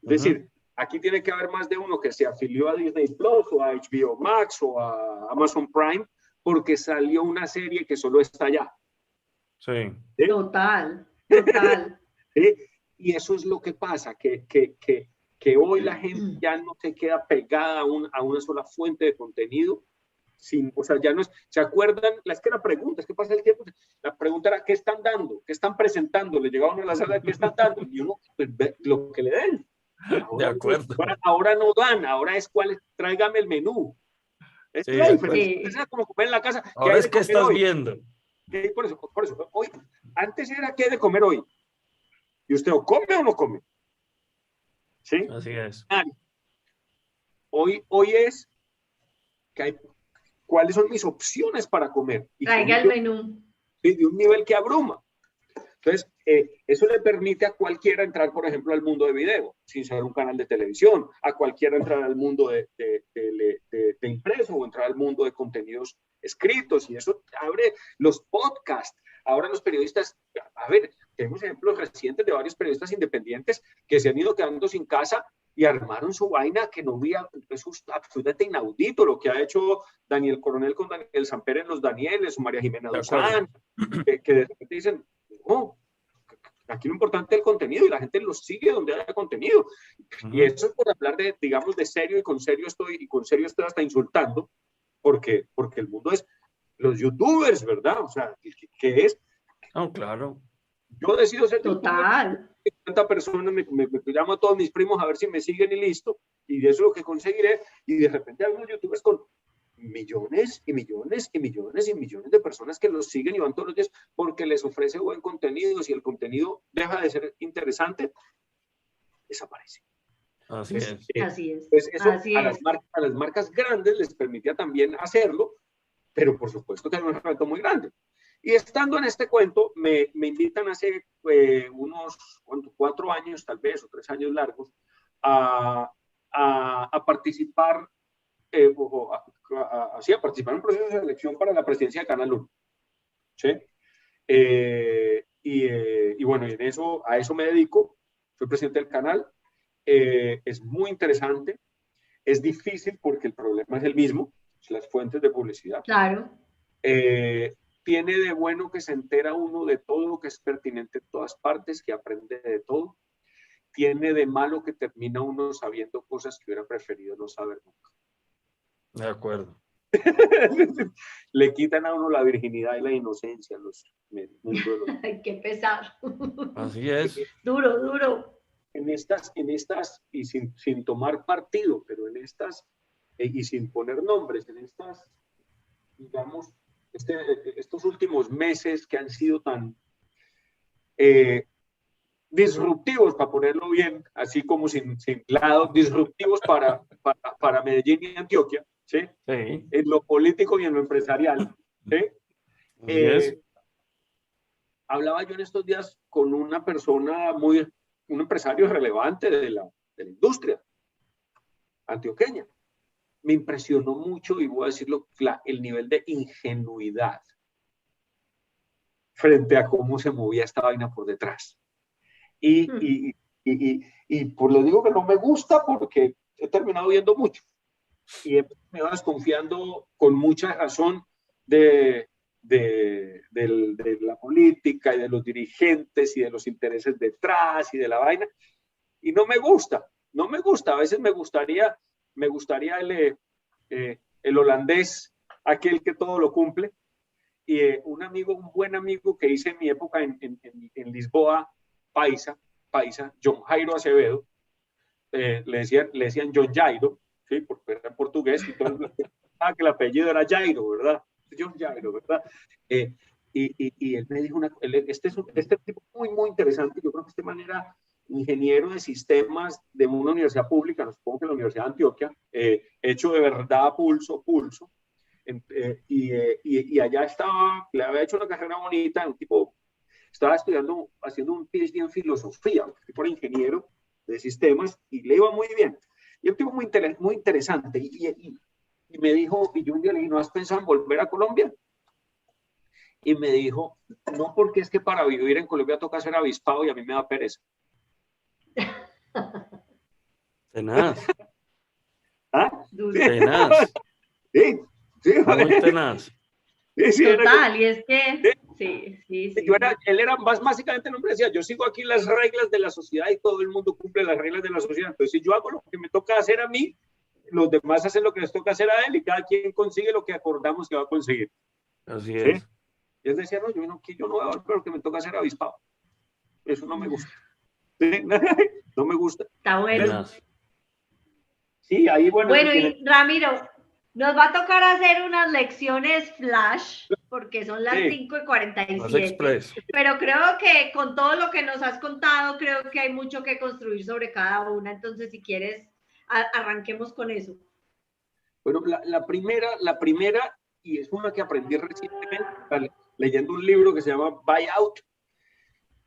Es decir, aquí tiene que haber más de uno que se afilió a Disney Plus o a HBO Max o a Amazon Prime porque salió una serie que solo está allá. Sí. ¿Sí? Total, total. ¿Sí? Y eso es lo que pasa, que hoy la gente ya no se queda pegada a una sola fuente de contenido, o sea, ya no es, ¿se acuerdan? Es que la pregunta, es que pasa el tiempo, la pregunta era, ¿qué están dando? ¿Qué están presentando? Le llegaba uno a la sala, ¿qué están dando? Y uno, pues, ve lo que le den. De acuerdo. Ahora no dan, ahora es tráigame el menú. Es Sí, la de diferencia. Sí. Es como comer en la casa. Ahora es que estás viendo. Por eso, hoy, antes era qué de comer hoy. Y usted o come o no come. ¿Sí? Así es. Hoy es que hay, cuáles son mis opciones para comer. Y Traiga el menú. de un nivel que abruma. Entonces, eso le permite a cualquiera entrar, por ejemplo, al mundo de video, sin ser un canal de televisión, a cualquiera entrar al mundo de impreso o entrar al mundo de contenidos escritos, y eso abre los podcasts. Ahora los periodistas, a ver, tenemos ejemplos recientes de varios periodistas independientes que se han ido quedando sin casa y armaron su vaina que no había, es absolutamente inaudito lo que ha hecho Daniel Coronel con Daniel Samper en Los Danieles, o María Jimena Duzán, que de repente dicen, no, aquí lo importante es el contenido y la gente los sigue donde haya contenido. Y eso es por hablar de, digamos, de serio, y con serio estoy hasta insultando, porque el mundo es los youtubers, ¿verdad? O sea, ¿qué es? No, claro. Yo decido ser total. 50 personas, me llamo a todos mis primos a ver si me siguen y listo, y de eso es lo que conseguiré, y de repente hay unos youtubers con millones y millones y millones y millones de personas que los siguen y van todos los días porque les ofrece buen contenido. Si el contenido deja de ser interesante, desaparece. Así es. Así es. Pues eso Así a es. las marcas grandes les permitía también hacerlo, pero por supuesto que era un reto muy grande. Y estando en este cuento, me invitan hace unos 4 años, tal vez, o 3 años largos, a participar, a participar en un proceso de selección para la presidencia de Canal 1. ¿Sí? Y bueno, y a eso me dedico. Soy presidente del canal. Es muy interesante. Es difícil porque el problema es el mismo, las fuentes de publicidad. Claro. Tiene de bueno que se entera uno de todo lo que es pertinente en todas partes, que aprende de todo. Tiene de malo que termina uno sabiendo cosas que hubiera preferido no saber nunca. De acuerdo. Le quitan a uno la virginidad y la inocencia a los mundos. Ay, qué pesado. Así es. Duro, duro. En estas, y sin tomar partido, pero en estas, y sin poner nombres, en estas, digamos, estos últimos meses que han sido tan disruptivos, para ponerlo bien, así como sin lado, disruptivos para Medellín y Antioquia, ¿sí? Sí. En lo político y en lo empresarial, ¿sí? Hablaba yo en estos días con una persona un empresario relevante de la industria antioqueña. Me impresionó mucho, y voy a decirlo, el nivel de ingenuidad frente a cómo se movía esta vaina por detrás. Y pues le digo que no me gusta porque he terminado viendo mucho. Y he terminado desconfiando con mucha razón de la política y de los dirigentes y de los intereses detrás y de la vaina. Y no me gusta. A veces me gustaría el holandés, aquel que todo lo cumple. Y un buen amigo que hice en mi época en Lisboa, paisa, John Jairo Acevedo, le decían John Jairo, ¿sí? Porque era en portugués, y todo que el apellido era Jairo, ¿verdad? John Jairo, ¿verdad? Y él me dijo, este tipo muy, muy interesante. Yo creo que este man era ingeniero de sistemas de una universidad pública, no supongo que la Universidad de Antioquia, hecho de verdad a pulso. Y allá le había hecho una carrera bonita, un tipo, estaba haciendo un PhD en filosofía, un tipo era ingeniero de sistemas, y le iba muy bien. Y un tipo muy interesante, y me dijo, y yo un día le dije, ¿no has pensado en volver a Colombia? Y me dijo, no, porque es que para vivir en Colombia toca ser avispado y a mí me da pereza. Tenaz. ¿Ah? Tenaz. Sí, muy tenaz. Sí, total, y es que sí. Él era básicamente, el hombre decía, yo sigo aquí las reglas de la sociedad y todo el mundo cumple las reglas de la sociedad. Entonces, si yo hago lo que me toca hacer a mí, los demás hacen lo que les toca hacer a él y cada quien consigue lo que acordamos que va a conseguir. Así ¿Sí? es. Y él decía, no, yo no voy a volver porque me toca hacer avispado. Eso no me gusta. ¿Sí? No me gusta. Está bueno. Tenaz. Sí, ahí bueno. Bueno, y Ramiro, nos va a tocar hacer unas lecciones flash, porque son las Sí. 5:47. Pero creo que con todo lo que nos has contado, creo que hay mucho que construir sobre cada una. Entonces, si quieres, arranquemos con eso. Bueno, la primera, y es una que aprendí recientemente, leyendo un libro que se llama Buyout,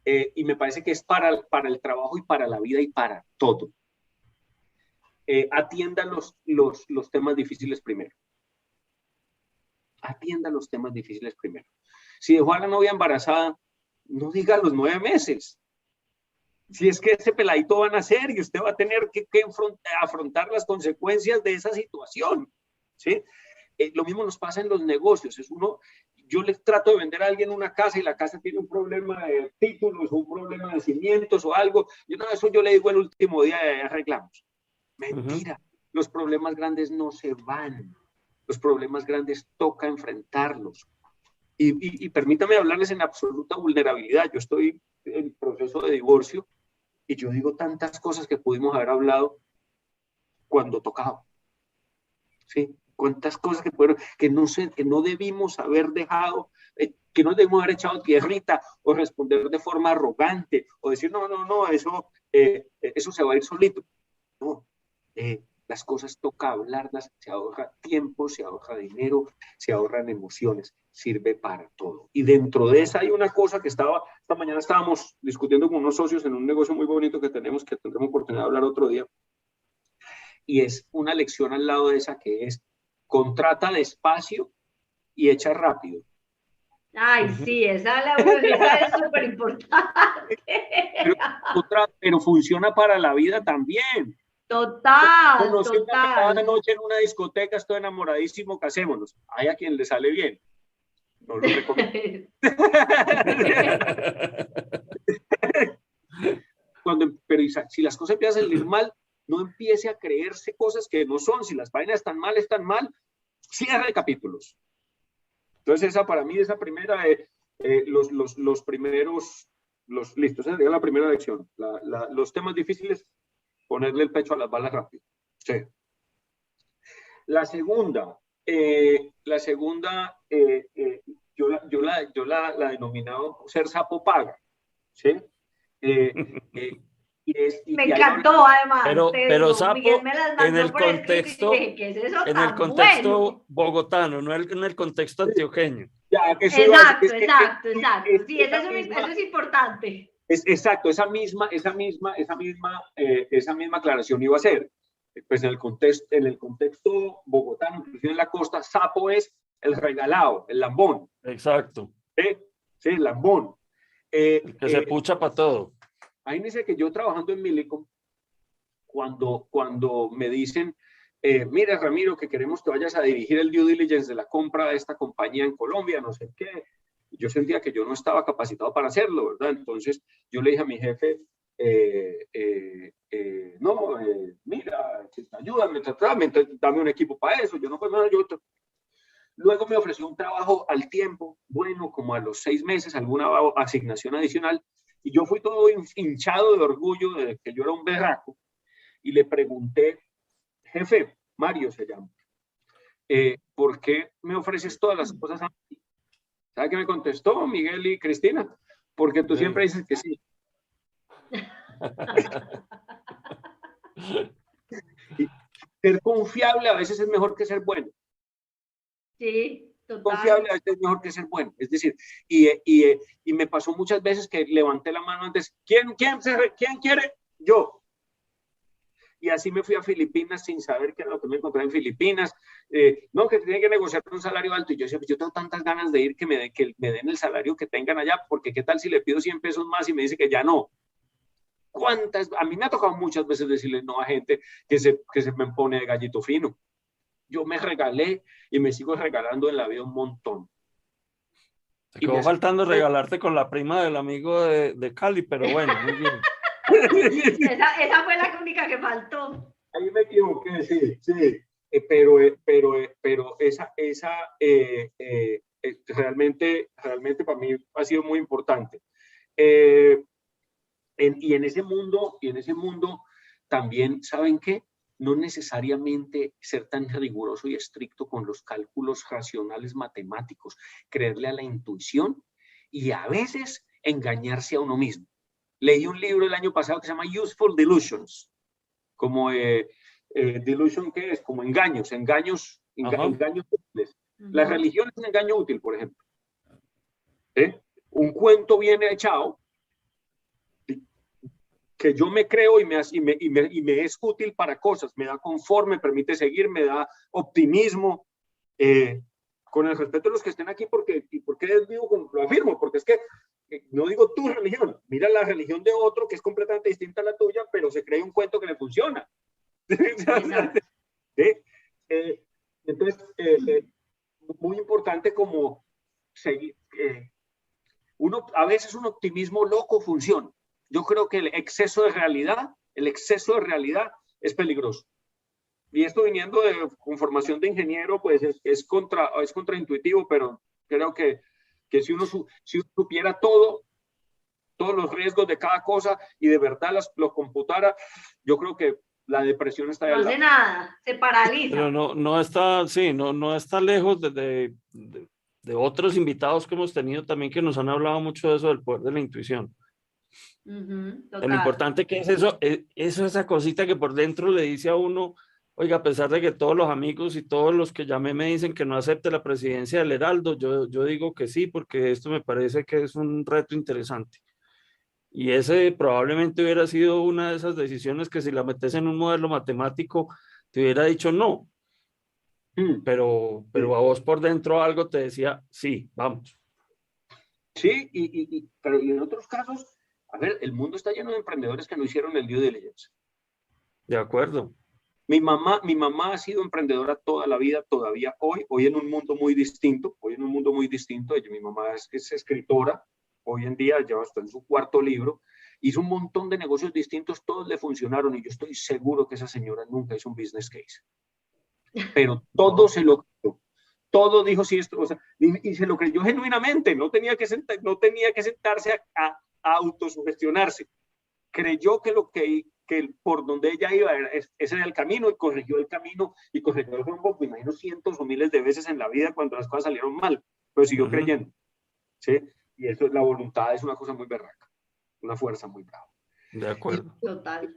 y me parece que es para el trabajo y para la vida y para todo. Atienda los temas difíciles primero. Atienda los temas difíciles primero. Si dejó a la novia embarazada, no diga los 9 meses. Si es que ese peladito va a nacer y usted va a tener que afrontar las consecuencias de esa situación, ¿sí? Lo mismo nos pasa en los negocios. Yo le trato de vender a alguien una casa y la casa tiene un problema de títulos, un problema de cimientos o algo. Eso yo le digo el último día de arreglamos. Mentira. Los problemas grandes no se van. Los problemas grandes toca enfrentarlos. Y permítame hablarles en absoluta vulnerabilidad. Yo estoy en proceso de divorcio y yo digo tantas cosas que pudimos haber hablado cuando tocaba. ¿Sí? Cuántas cosas que no debimos haber dejado, que no debimos haber echado tierrita o responder de forma arrogante o decir, no, eso se va a ir solito. No, las cosas toca hablarlas, se ahorra tiempo, se ahorra dinero, se ahorran emociones, sirve para todo. Y dentro de esa hay una cosa que esta mañana estábamos discutiendo con unos socios en un negocio muy bonito que tenemos, que tendremos oportunidad de hablar otro día, y es una lección al lado de esa que es: contrata despacio y echa rápido. Ay, sí, esa es súper importante. Pero funciona para la vida también. Total, Conocí total. una noche en una discoteca, estoy enamoradísimo, casémonos. Hay a quien le sale bien. No lo recomiendo. Pero si las cosas empiezan a salir mal, no empiece a creerse cosas que no son. Si las vainas están mal, cierre de capítulos. Entonces, para mí, esa primera, los primeros, listo, esa sería la primera lección. Los temas difíciles, ponerle el pecho a las balas rápido. Sí. La segunda, yo la he denominado ser sapo paga. ¿Sí? Me encantó, además. Pero sapo, en el contexto bogotano, no en el contexto antioqueño. Ya, que exacto. Sí, eso es importante. Exacto, esa misma aclaración iba a ser. Pues en el contexto bogotano, inclusive en la costa, sapo es el regalado, el lambón. Exacto. Sí, el lambón. El que se pucha para todo. Ahí me dice que yo trabajando en Millicom, cuando me dicen, mira, Ramiro, que queremos que vayas a dirigir el due diligence de la compra de esta compañía en Colombia, no sé qué. Yo sentía que yo no estaba capacitado para hacerlo, ¿verdad? Entonces yo le dije a mi jefe, mira, ayúdame, dame un equipo para eso. Yo no puedo, Luego me ofreció un trabajo al tiempo, bueno, como a los 6 meses, alguna asignación adicional, y yo fui todo hinchado de orgullo de que yo era un berraco, y le pregunté, jefe, Mario se llama, ¿por qué me ofreces todas las cosas a mí? ¿Sabe qué me contestó Miguel y Cristina? Porque tú siempre dices que sí. Y ser confiable a veces es mejor que ser bueno. Sí, total. Confiable a veces es mejor que ser bueno. Es decir, y me pasó muchas veces que levanté la mano antes. ¿Quién quiere? Yo. Y así me fui a Filipinas sin saber qué era lo que me encontré en Filipinas. No, que tenía que negociar un salario alto. Y yo decía, pues yo tengo tantas ganas de ir que me den el salario que tengan allá, porque qué tal si le pido 100 pesos más y me dice que ya no. A mí me ha tocado muchas veces decirle no a gente que se me pone de gallito fino. Yo me regalé y me sigo regalando en la vida un montón. Te quedó faltando regalarte con la prima del amigo de Cali, pero bueno, muy bien. Esa fue la única que faltó. ahí me equivoqué, sí, sí. Pero realmente para mí ha sido muy importante. Eh, y en ese mundo también, ¿saben qué? No necesariamente ser tan riguroso y estricto con los cálculos racionales matemáticos, creerle a la intuición y a veces engañarse a uno mismo. Leí un libro el año pasado que se llama Useful Delusions, como delusion, que es como engaños útiles. La religión es un engaño útil, por ejemplo. Un cuento bien echado que yo me creo y me es útil para cosas, me da confort, me permite seguir, me da optimismo, con el respeto de los que estén aquí, porque digo, lo afirmo, porque es que no digo tu religión, mira la religión de otro que es completamente distinta a la tuya, pero se cree un cuento que le funciona. Entonces, muy importante como seguir, a veces un optimismo loco funciona. Yo creo que el exceso de realidad es peligroso. Y esto viniendo con formación de ingeniero, pues es contraintuitivo, pero creo que si uno supiera todos los riesgos de cada cosa y de verdad lo computara, yo creo que la depresión está ahí. No hace nada, se paraliza. Pero no está lejos de otros invitados que hemos tenido también que nos han hablado mucho de eso, del poder de la intuición. De lo importante que es eso, esa cosita que por dentro le dice a uno, oiga, a pesar de que todos los amigos y todos los que llamé me dicen que no acepte la presidencia del Heraldo, yo digo que sí, porque esto me parece que es un reto interesante. Y ese probablemente hubiera sido una de esas decisiones que si la metes en un modelo matemático, te hubiera dicho no. Pero a vos por dentro algo te decía, sí, vamos. Sí, pero en otros casos, a ver, el mundo está lleno de emprendedores que no hicieron el due diligence. De acuerdo. Mi mamá ha sido emprendedora toda la vida, todavía hoy en un mundo muy distinto. Mi mamá es escritora, hoy en día ya está en su 4º libro, hizo un montón de negocios distintos, todos le funcionaron y yo estoy seguro que esa señora nunca hizo un business case. Pero todo se lo creyó. Todo dijo sí, esto, o sea, y se lo creyó genuinamente, no tenía que sentarse a autosugestionarse. Creyó que por donde ella iba ese era el camino y corrigió el camino y corrigió el rumbo, me imagino cientos o miles de veces en la vida cuando las cosas salieron mal, pero siguió creyendo. ¿Sí? Y eso, la voluntad es una cosa muy berraca, una fuerza muy brava. De acuerdo. Total.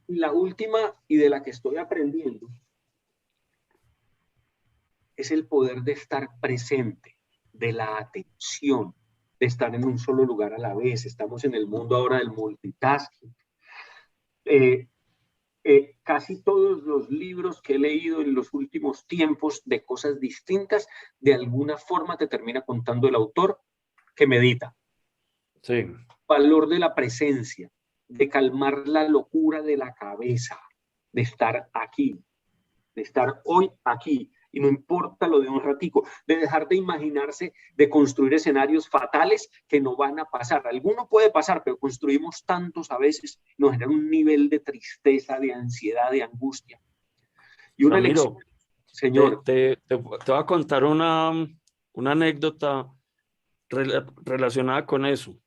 Y la última, y de la que estoy aprendiendo, es el poder de estar presente, de la atención, de estar en un solo lugar a la vez. Estamos en el mundo ahora del multitasking. Casi todos los libros que he leído en los últimos tiempos de cosas distintas, de alguna forma te termina contando el autor que medita. Sí. Valor de la presencia, de calmar la locura de la cabeza, de estar aquí, de estar hoy aquí. Y no importa lo de un ratico, de dejar de imaginarse, de construir escenarios fatales que no van a pasar. Alguno puede pasar, pero construimos tantos a veces, nos genera un nivel de tristeza, de ansiedad, de angustia. Y una lección, señor. Te voy a contar una anécdota relacionada con eso.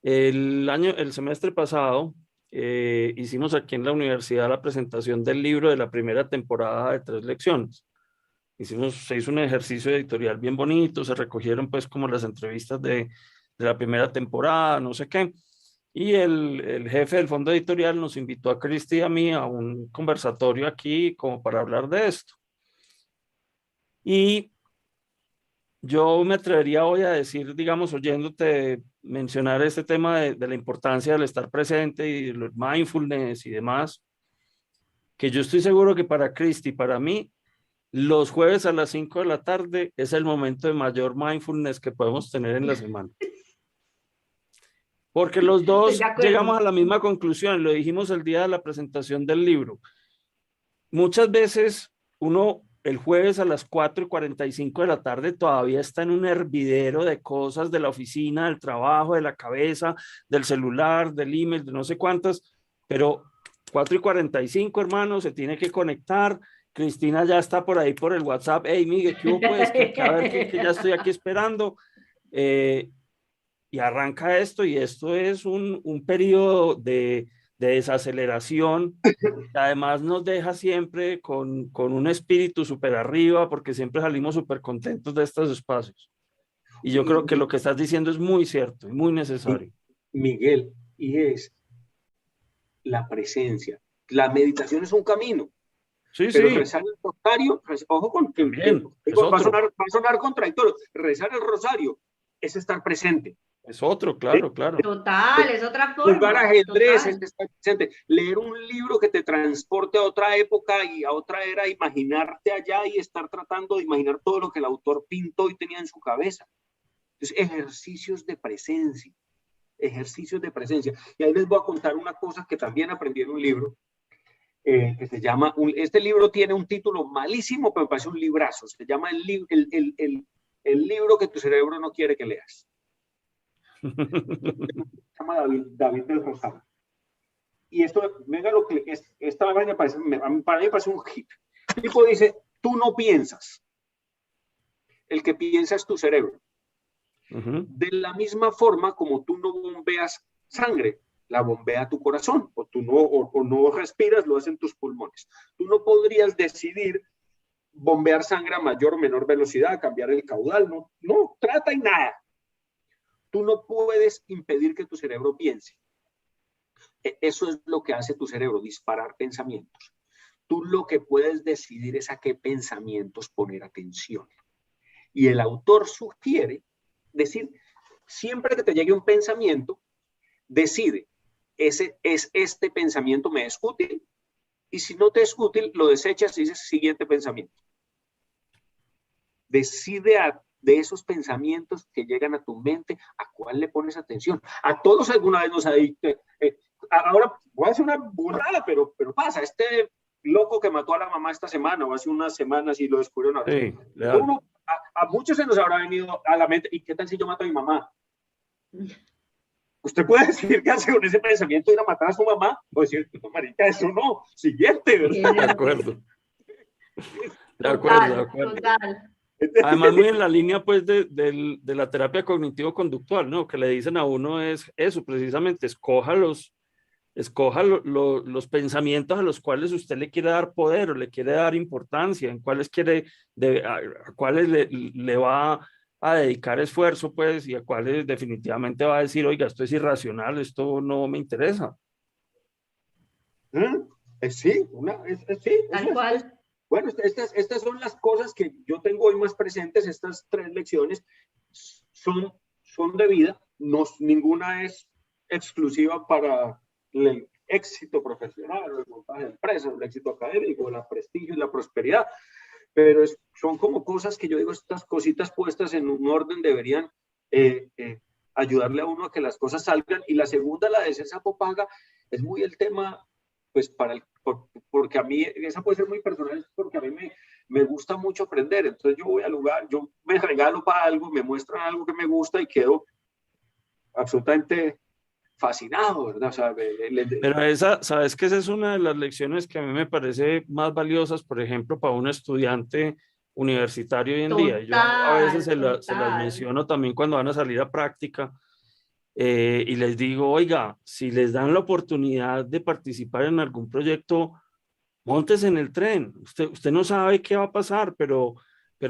El semestre pasado, hicimos aquí en la universidad la presentación del libro de la primera temporada de 3 lecciones. Se hizo un ejercicio editorial bien bonito, se recogieron pues como las entrevistas de la primera temporada, no sé qué, y el jefe del fondo editorial nos invitó a Cristi y a mí a un conversatorio aquí como para hablar de esto. Y yo me atrevería hoy a decir, digamos, oyéndote mencionar este tema de la importancia del estar presente y el mindfulness y demás, que yo estoy seguro que para Cristi, para mí, los jueves a las 5 de la tarde es el momento de mayor mindfulness que podemos tener en la semana. Porque los dos llegamos a la misma conclusión, lo dijimos el día de la presentación del libro. Muchas veces uno el jueves a las 4:45 de la tarde todavía está en un hervidero de cosas de la oficina, del trabajo, de la cabeza, del celular, del email, de no sé cuántas, pero 4:45, hermano, se tiene que conectar. Cristina ya está por ahí por el WhatsApp. Hey, Miguel, ¿qué hubo, pues? Que a ver, que ya estoy aquí esperando. Y arranca esto, y esto es un periodo de desaceleración, que además nos deja siempre con un espíritu súper arriba, porque siempre salimos súper contentos de estos espacios. Y yo creo que lo que estás diciendo es muy cierto y muy necesario. Miguel, y es la presencia. La meditación es un camino. Sí, pero sí. rezar el rosario, ojo con que va a sonar contradictorio. Rezar el rosario es estar presente. Es otro, claro, claro. Total, es otra forma. Jugar ajedrez es estar presente. Leer un libro que te transporte a otra época y a otra era, imaginarte allá y estar tratando de imaginar todo lo que el autor pintó y tenía en su cabeza. Entonces, ejercicios de presencia. Ejercicios de presencia. Y ahí les voy a contar una cosa que también aprendí en un libro. Que se llama, este libro tiene un título malísimo, pero me parece un librazo. Se llama el libro que tu cerebro no quiere que leas. Se llama David del Rosario. Y esto, venga lo que esta vaina para mí me parece un hit. El tipo dice, tú no piensas. El que piensa es tu cerebro. De la misma forma como tú no bombeas sangre, la bombea tu corazón, o tú no respiras, lo hacen tus pulmones. Tú no podrías decidir bombear sangre a mayor o menor velocidad, cambiar el caudal, no trata y nada. Tú no puedes impedir que tu cerebro piense. Eso es lo que hace tu cerebro, disparar pensamientos. Tú lo que puedes decidir es a qué pensamientos poner atención. Y el autor sugiere decir, siempre que te llegue un pensamiento, decide, este pensamiento me es útil, y si no te es útil, lo desechas y dices siguiente pensamiento. Decide de esos pensamientos que llegan a tu mente, ¿a cuál le pones atención? A todos alguna vez nos ha dicho, ahora voy a hacer una burrada, pero pasa, este loco que mató a la mamá esta semana o hace unas semanas y lo descubrieron ahora. Sí, a muchos se nos habrá venido a la mente, ¿y qué tal si yo mato a mi mamá? Usted puede decir que hace con ese pensamiento ir a matar a su mamá, o decir, no, marica, eso no, siguiente, ¿verdad? De acuerdo. De acuerdo. Total. Además, muy en la línea, pues, de la terapia cognitivo-conductual, ¿no? Que le dicen a uno es eso, precisamente, escoja los pensamientos a los cuales usted le quiere dar poder o le quiere dar importancia, en cuáles a cuáles le va a dedicar esfuerzo, pues, y a cuáles definitivamente va a decir, oiga, esto es irracional, esto no me interesa. Sí, tal cual. Bueno, estas son las cosas que yo tengo hoy más presentes. Estas 3 lecciones son de vida, ninguna es exclusiva para el éxito profesional, el montaje de empresas, el éxito académico, el prestigio y la prosperidad, pero son como cosas que yo digo, estas cositas puestas en un orden deberían ayudarle a uno a que las cosas salgan. Y la segunda, la de ser sapo paga, es muy el tema, pues porque a mí, esa puede ser muy personal, porque a mí me gusta mucho aprender. Entonces yo voy al lugar, yo me regalo para algo, me muestran algo que me gusta y quedo absolutamente fascinado, ¿verdad? O sea, pero sabes que esa es una de las lecciones que a mí me parece más valiosas, por ejemplo, para un estudiante universitario hoy en día. Yo a veces se las menciono también cuando van a salir a práctica, y les digo, oiga, si les dan la oportunidad de participar en algún proyecto, móntese en el tren. Usted no sabe qué va a pasar, pero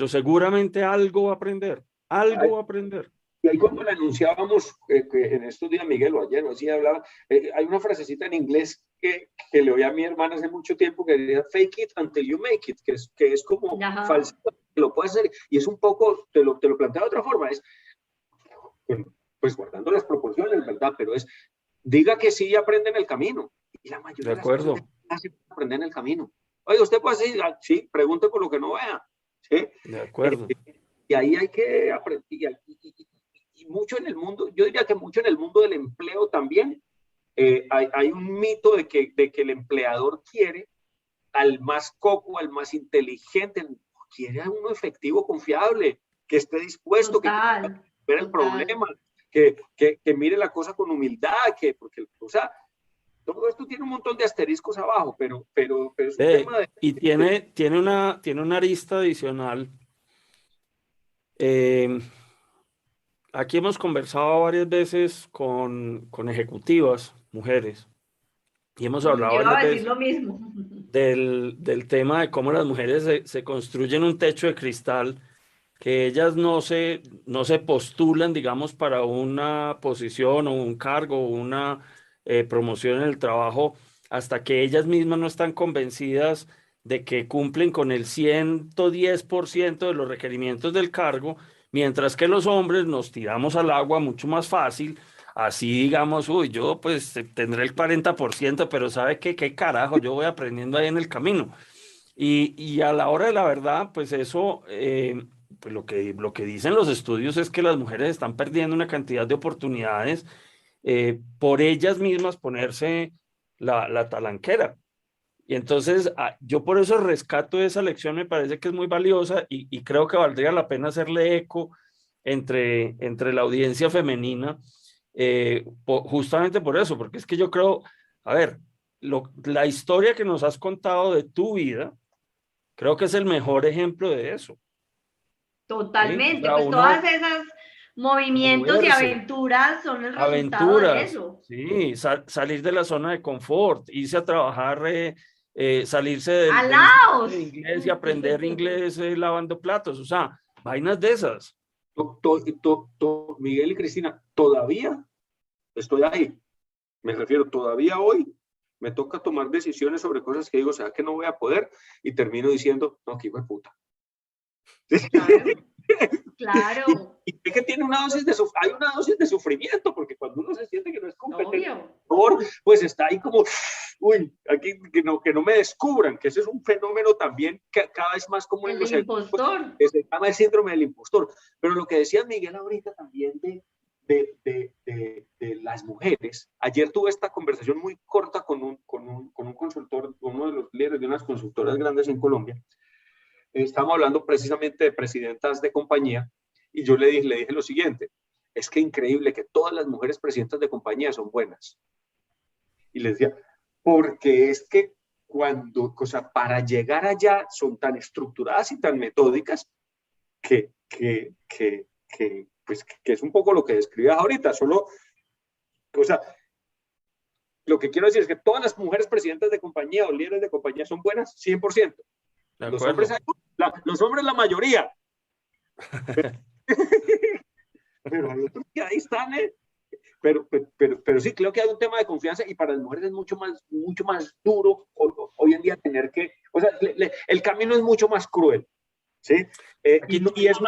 seguramente algo va a aprender, algo va a aprender. Y ahí cuando le anunciábamos en estos días, Miguel, o ayer, o así hablaba, hay una frasecita en inglés que le oí a mi hermana hace mucho tiempo que decía, fake it until you make it, que es como falso, que lo puedes hacer, y es un poco, te lo planteo de otra forma, es, pues guardando las proporciones, ¿verdad? Pero es, diga que sí y aprende en el camino, y la mayoría de las cosas aprende en el camino. Oye, usted puede decir, sí, pregunte por lo que no vea, ¿sí? De acuerdo. Y ahí hay que aprender, y mucho en el mundo, yo diría que mucho en el mundo del empleo también, hay un mito de que el empleador quiere al más coco, al más inteligente, quiere a uno efectivo, confiable, que esté dispuesto, que ver el problema, que mire la cosa con humildad, porque, o sea, todo esto tiene un montón de asteriscos abajo, pero es un tema de... Y tiene una arista adicional. Aquí hemos conversado varias veces con ejecutivas, mujeres, y hemos hablado Yo iba varias a decir veces lo mismo. del tema de cómo las mujeres se construyen un techo de cristal, que ellas no se postulan, digamos, para una posición o un cargo o una promoción en el trabajo hasta que ellas mismas no están convencidas de que cumplen con el 110% de los requerimientos del cargo, mientras que los hombres nos tiramos al agua mucho más fácil. Así digamos, uy, yo pues tendré el 40%, pero ¿sabe qué? ¿Qué carajo? Yo voy aprendiendo ahí en el camino. Y a la hora de la verdad, pues eso, pues lo que dicen los estudios es que las mujeres están perdiendo una cantidad de oportunidades por ellas mismas ponerse la talanquera. Y entonces yo por eso rescato esa lección, me parece que es muy valiosa y creo que valdría la pena hacerle eco entre la audiencia femenina, justamente por eso, porque es que yo creo, a ver, la historia que nos has contado de tu vida, creo que es el mejor ejemplo de eso. Totalmente, ¿Sí? O sea, pues todas esas movimientos y moverse, aventuras son el resultado de aventuras, eso. sí, salir de la zona de confort, irse a trabajar, salirse ¡A del instituto Laos! de inglés y aprender inglés lavando platos, o sea, vainas de esas. Miguel y Cristina, todavía estoy ahí. Me refiero, todavía hoy me toca tomar decisiones sobre cosas que digo, o sea, que no voy a poder, y termino diciendo, no, que hijo de puta. Claro, claro. Y que tiene hay una dosis de sufrimiento, porque cuando uno se siente que no es competente, pues está ahí como, uy, aquí que no me descubran, que ese es un fenómeno también que cada vez más común en los impostor. que se llama el síndrome del impostor. Pero lo que decía Miguel ahorita también de las mujeres, ayer tuve esta conversación muy corta con un consultor, uno de los líderes de unas consultoras grandes en Colombia. Estamos hablando precisamente de presidentas de compañía, y yo le dije lo siguiente: es que increíble que todas las mujeres presidentas de compañía son buenas. Y les decía, porque es que para llegar allá son tan estructuradas y tan metódicas pues, que es un poco lo que describías ahorita. Lo que quiero decir es que todas las mujeres presidentas de compañía o líderes de compañía son buenas, 100%. Los hombres la mayoría. Pero hay otros que ahí están, pero sí, creo que hay un tema de confianza, y para las mujeres es mucho más duro hoy en día tener que, o sea, el camino es mucho más cruel, ¿sí? Y es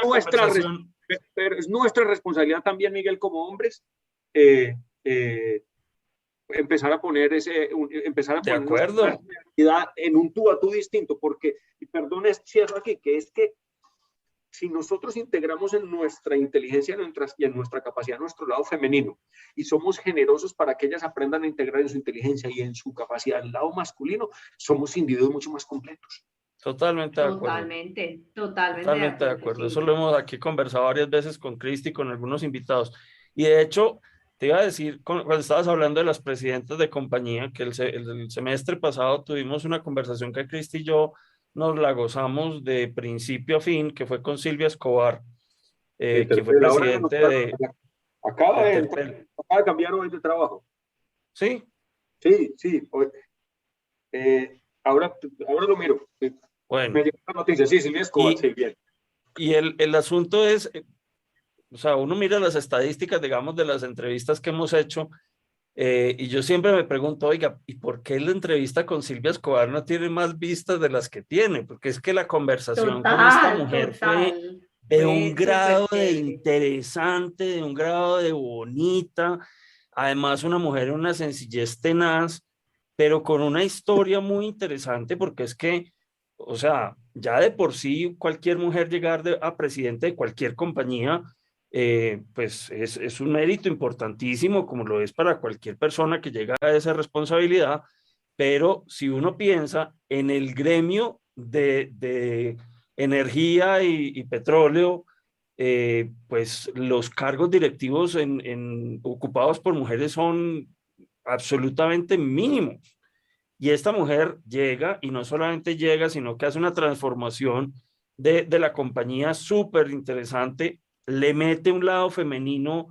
nuestra responsabilidad también, Miguel, como hombres, empezar a poner nuestra identidad en un tú a tú distinto, porque, y perdón, cierro aquí, que es que si nosotros integramos en nuestra inteligencia y en nuestra capacidad nuestro lado femenino, y somos generosos para que ellas aprendan a integrar en su inteligencia y en su capacidad el lado masculino, somos individuos mucho más completos. Totalmente de acuerdo. Totalmente de acuerdo. Eso lo hemos aquí conversado varias veces con Cristi y con algunos invitados. Y de hecho, te iba a decir, cuando estabas hablando de las presidentas de compañía, que el semestre pasado tuvimos una conversación que Cristi y yo nos la gozamos de principio a fin, que fue con Silvia Escobar, que fue presidente de... Acaba de cambiar hoy de trabajo. ¿Sí? Sí. Ahora lo miro. Bueno. Me llegó la noticia, sí, Silvia Escobar, sí, bien. Y el asunto es, o sea, uno mira las estadísticas, digamos, de las entrevistas que hemos hecho, y yo siempre me pregunto, oiga, ¿y por qué la entrevista con Silvia Escobar no tiene más vistas de las que tiene? Porque es que la conversación con esta mujer fue de un grado de interesante, de un grado de bonita, además una mujer en una sencillez tenaz, pero con una historia muy interesante, porque es que, o sea, ya de por sí cualquier mujer llegar a presidente de cualquier compañía, pues es un mérito importantísimo, como lo es para cualquier persona que llega a esa responsabilidad, pero si uno piensa en el gremio de energía y petróleo, pues los cargos directivos ocupados por mujeres son absolutamente mínimos. Y esta mujer llega, y no solamente llega, sino que hace una transformación de la compañía súper interesante, le mete un lado femenino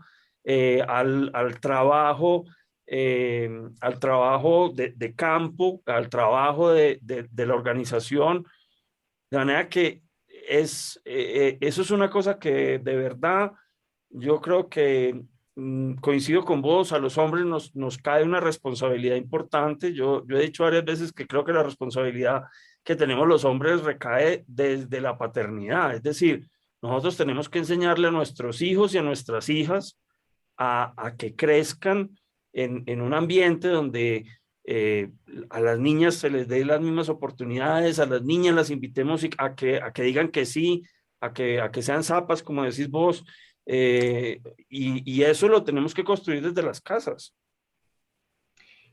al trabajo, al trabajo de campo, al trabajo de la organización, de manera que eso es una cosa que de verdad yo creo que coincido con vos, a los hombres nos cae una responsabilidad importante. Yo he dicho varias veces que creo que la responsabilidad que tenemos los hombres recae desde la paternidad, es decir, nosotros tenemos que enseñarle a nuestros hijos y a nuestras hijas a que crezcan en un ambiente donde a las niñas se les dé las mismas oportunidades, a las niñas las invitemos a que digan que sí, a que sean zapas, como decís vos, y eso lo tenemos que construir desde las casas.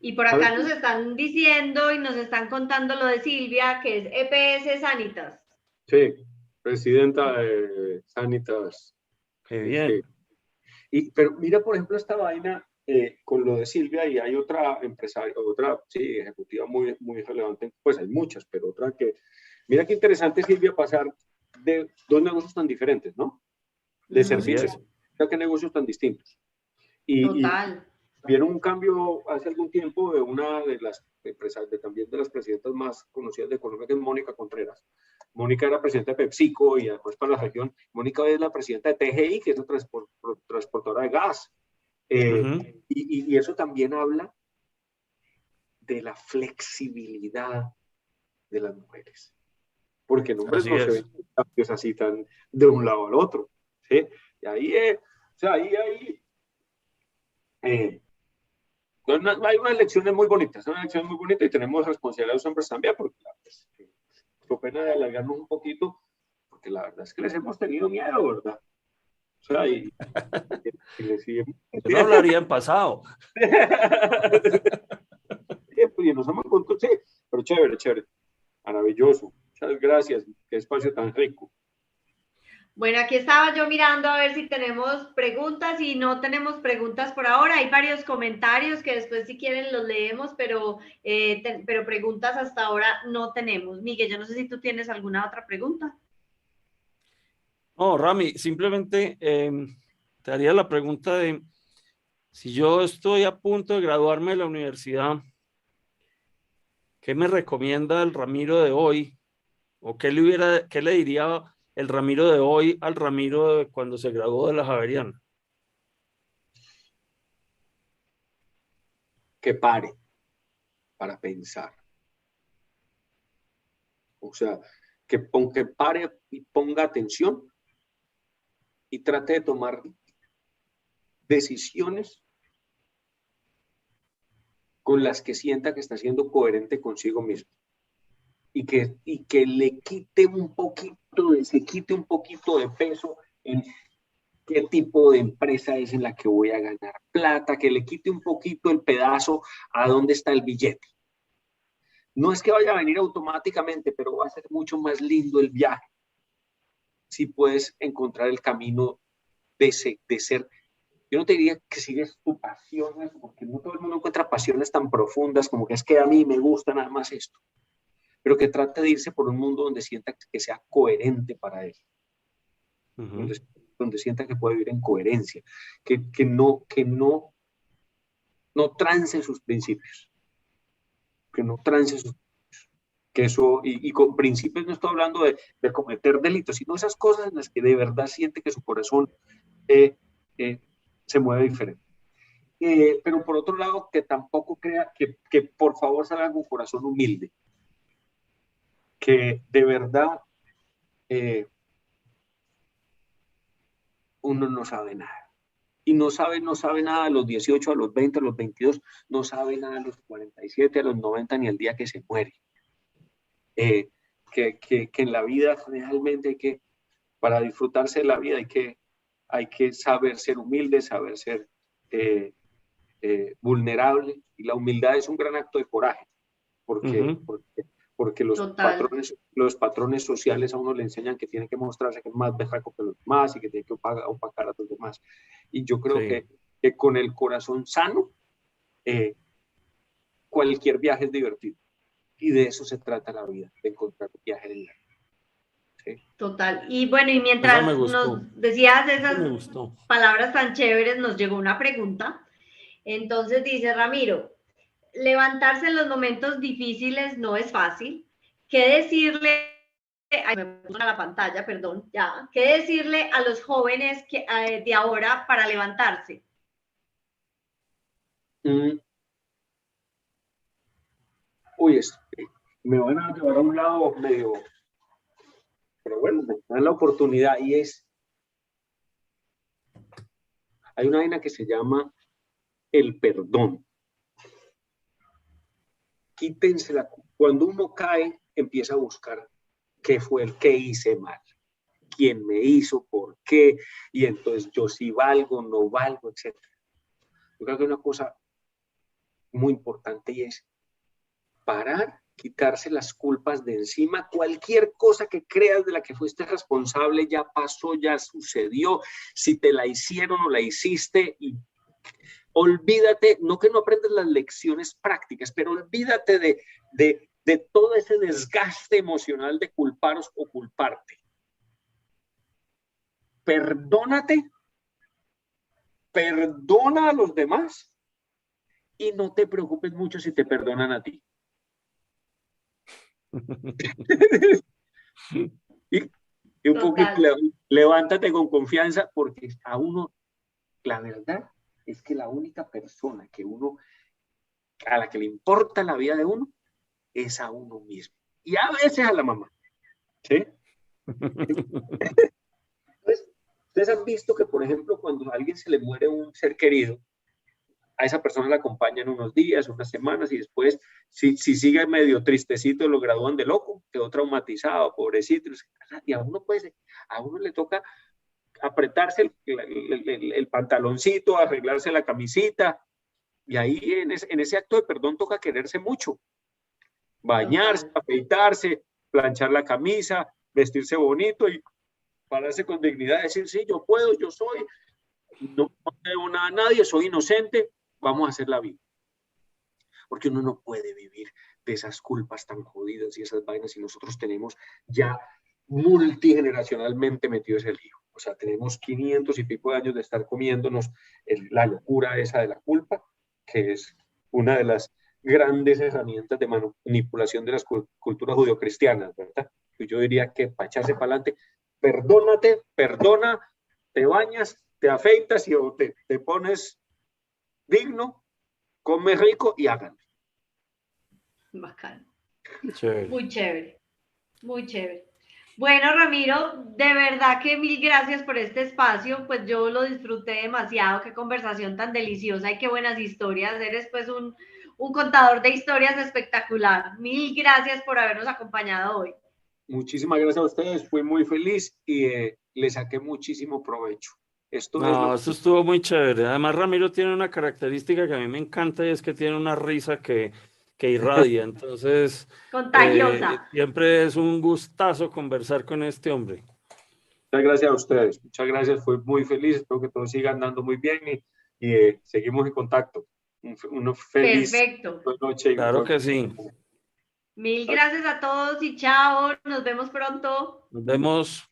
Y por acá nos están diciendo y nos están contando lo de Silvia, que es EPS Sanitas. Sí, presidenta de Sanitas. Qué bien. Pero mira, por ejemplo, esta vaina con lo de Silvia, y hay otra empresaria, otra, sí, ejecutiva muy, muy relevante, pues hay muchas, pero otra que, mira qué interesante, Silvia, pasar de dos negocios tan diferentes, ¿no? De servicios, mira qué negocios tan distintos. Total. Vieron un cambio hace algún tiempo de una de las empresas, también de las presidentas más conocidas de Colombia, que es Mónica Contreras. Mónica era presidenta de PepsiCo y además para la región. Mónica es la presidenta de TGI, que es la transportadora de gas. Y eso también habla de la flexibilidad de las mujeres. Porque en hombres no se ven cambios así tan de un lado al otro. ¿Sí? Y ahí, o sea, ahí hay unas lecciones muy bonitas, y tenemos responsabilidad de los hombres también, porque por pena de alargarnos un poquito, porque la verdad es que les hemos tenido miedo, ¿verdad? O sea, y yo no hablaría en pasado. Y nos hemos contado, sí, pero chévere, maravilloso. Muchas gracias, qué espacio tan rico. Bueno, aquí estaba yo mirando a ver si tenemos preguntas y no tenemos preguntas por ahora. Hay varios comentarios que después si quieren los leemos, pero preguntas hasta ahora no tenemos. Miguel, yo no sé si tú tienes alguna otra pregunta. No, Rami, simplemente te haría la pregunta de si yo estoy a punto de graduarme de la universidad, ¿qué me recomienda el Ramiro de hoy? ¿O qué le diría el Ramiro de hoy al Ramiro de cuando se graduó de la Javeriana? Que pare para pensar. O sea, que pare y ponga atención y trate de tomar decisiones con las que sienta que está siendo coherente consigo mismo. Y que le quite un poquito, se quite un poquito de peso en qué tipo de empresa es en la que voy a ganar plata, que le quite un poquito el pedazo a dónde está el billete. No es que vaya a venir automáticamente, pero va a ser mucho más lindo el viaje si puedes encontrar el camino de ser. Yo no te diría que sigues tu pasión, porque no todo el mundo encuentra pasiones tan profundas como que es que a mí me gusta nada más esto, pero que trate de irse por un mundo donde sienta que sea coherente para él, donde sienta que puede vivir en coherencia, que no trance sus principios, que eso, y con principios no estoy hablando de cometer delitos, sino esas cosas en las que de verdad siente que su corazón se mueve diferente. Pero por otro lado, que tampoco crea que por favor salga con corazón humilde, que de verdad uno no sabe nada. Y no sabe nada a los 18, a los 20, a los 22, no sabe nada a los 47, a los 90, ni el día que se muere. Que en la vida realmente para disfrutarse de la vida hay que saber ser humilde, saber ser vulnerable, y la humildad es un gran acto de coraje, porque los patrones sociales a uno le enseñan que tiene que mostrarse que es más berraco que los demás y que tiene que opacar a los demás. Y yo creo que con el corazón sano cualquier viaje es divertido. Y de eso se trata la vida, de encontrar un viaje en la vida. ¿Sí? Total. Y bueno, y Esa me mientras gustó. nos decías Esa me esas gustó. palabras tan chéveres, nos llegó una pregunta. Entonces dice Ramiro, levantarse en los momentos difíciles no es fácil. ¿Qué decirle? Ay, me puso a la pantalla, perdón, ya. ¿Qué decirle a los jóvenes que, de ahora para levantarse? Uy, me van a llevar a un lado medio, pero bueno, me dan la oportunidad y hay una vaina que se llama el perdón. Quítensela. Cuando uno cae, empieza a buscar qué fue el que hice mal, quién me hizo, por qué, y entonces yo sí valgo, no valgo, etc. Yo creo que hay una cosa muy importante y es parar, quitarse las culpas de encima. Cualquier cosa que creas de la que fuiste responsable ya pasó, ya sucedió. Si te la hicieron o la hiciste, y olvídate, no que no aprendas las lecciones prácticas, pero olvídate de todo ese desgaste emocional de culparos o culparte. Perdónate, perdona a los demás y no te preocupes mucho si te perdonan a ti. y un poquito levántate con confianza, porque a uno, la verdad es que la única persona a la que le importa la vida de uno es a uno mismo, y a veces a la mamá, ¿sí? Entonces, ustedes han visto que, por ejemplo, cuando a alguien se le muere un ser querido, a esa persona la acompañan unos días, unas semanas, y después, si sigue medio tristecito, lo gradúan de loco, quedó traumatizado, pobrecito, y a uno le toca apretarse el pantaloncito, arreglarse la camisita, y ahí en ese acto de perdón toca quererse mucho, bañarse, afeitarse, planchar la camisa, vestirse bonito y pararse con dignidad, decir, sí, yo puedo, yo soy, no debo nada a nadie, soy inocente, vamos a hacer la vida. Porque uno no puede vivir de esas culpas tan jodidas y esas vainas, y nosotros tenemos ya multigeneracionalmente metido ese lío. O sea, tenemos 500 y pico de años de estar comiéndonos la locura esa de la culpa, que es una de las grandes herramientas de manipulación de las culturas judeocristianas, ¿verdad? Y yo diría que para echarse para adelante, perdónate, perdona, te bañas, te afeitas y te pones digno, come rico y háganlo. Bacán. Chévere. Muy chévere, muy chévere. Bueno, Ramiro, de verdad que mil gracias por este espacio, pues yo lo disfruté demasiado, qué conversación tan deliciosa y qué buenas historias, eres pues un contador de historias espectacular. Mil gracias por habernos acompañado hoy. Muchísimas gracias a ustedes, fui muy feliz y le saqué muchísimo provecho. No, eso estuvo muy chévere. Además, Ramiro tiene una característica que a mí me encanta y es que tiene una risa que irradia. Entonces, contagiosa. Siempre es un gustazo conversar con este hombre. Muchas gracias a ustedes. Muchas gracias, fui muy feliz. Espero que todo siga andando muy bien y seguimos en contacto. Una feliz noche. Claro que sí. Mil gracias a todos y chao. Nos vemos pronto. Nos vemos.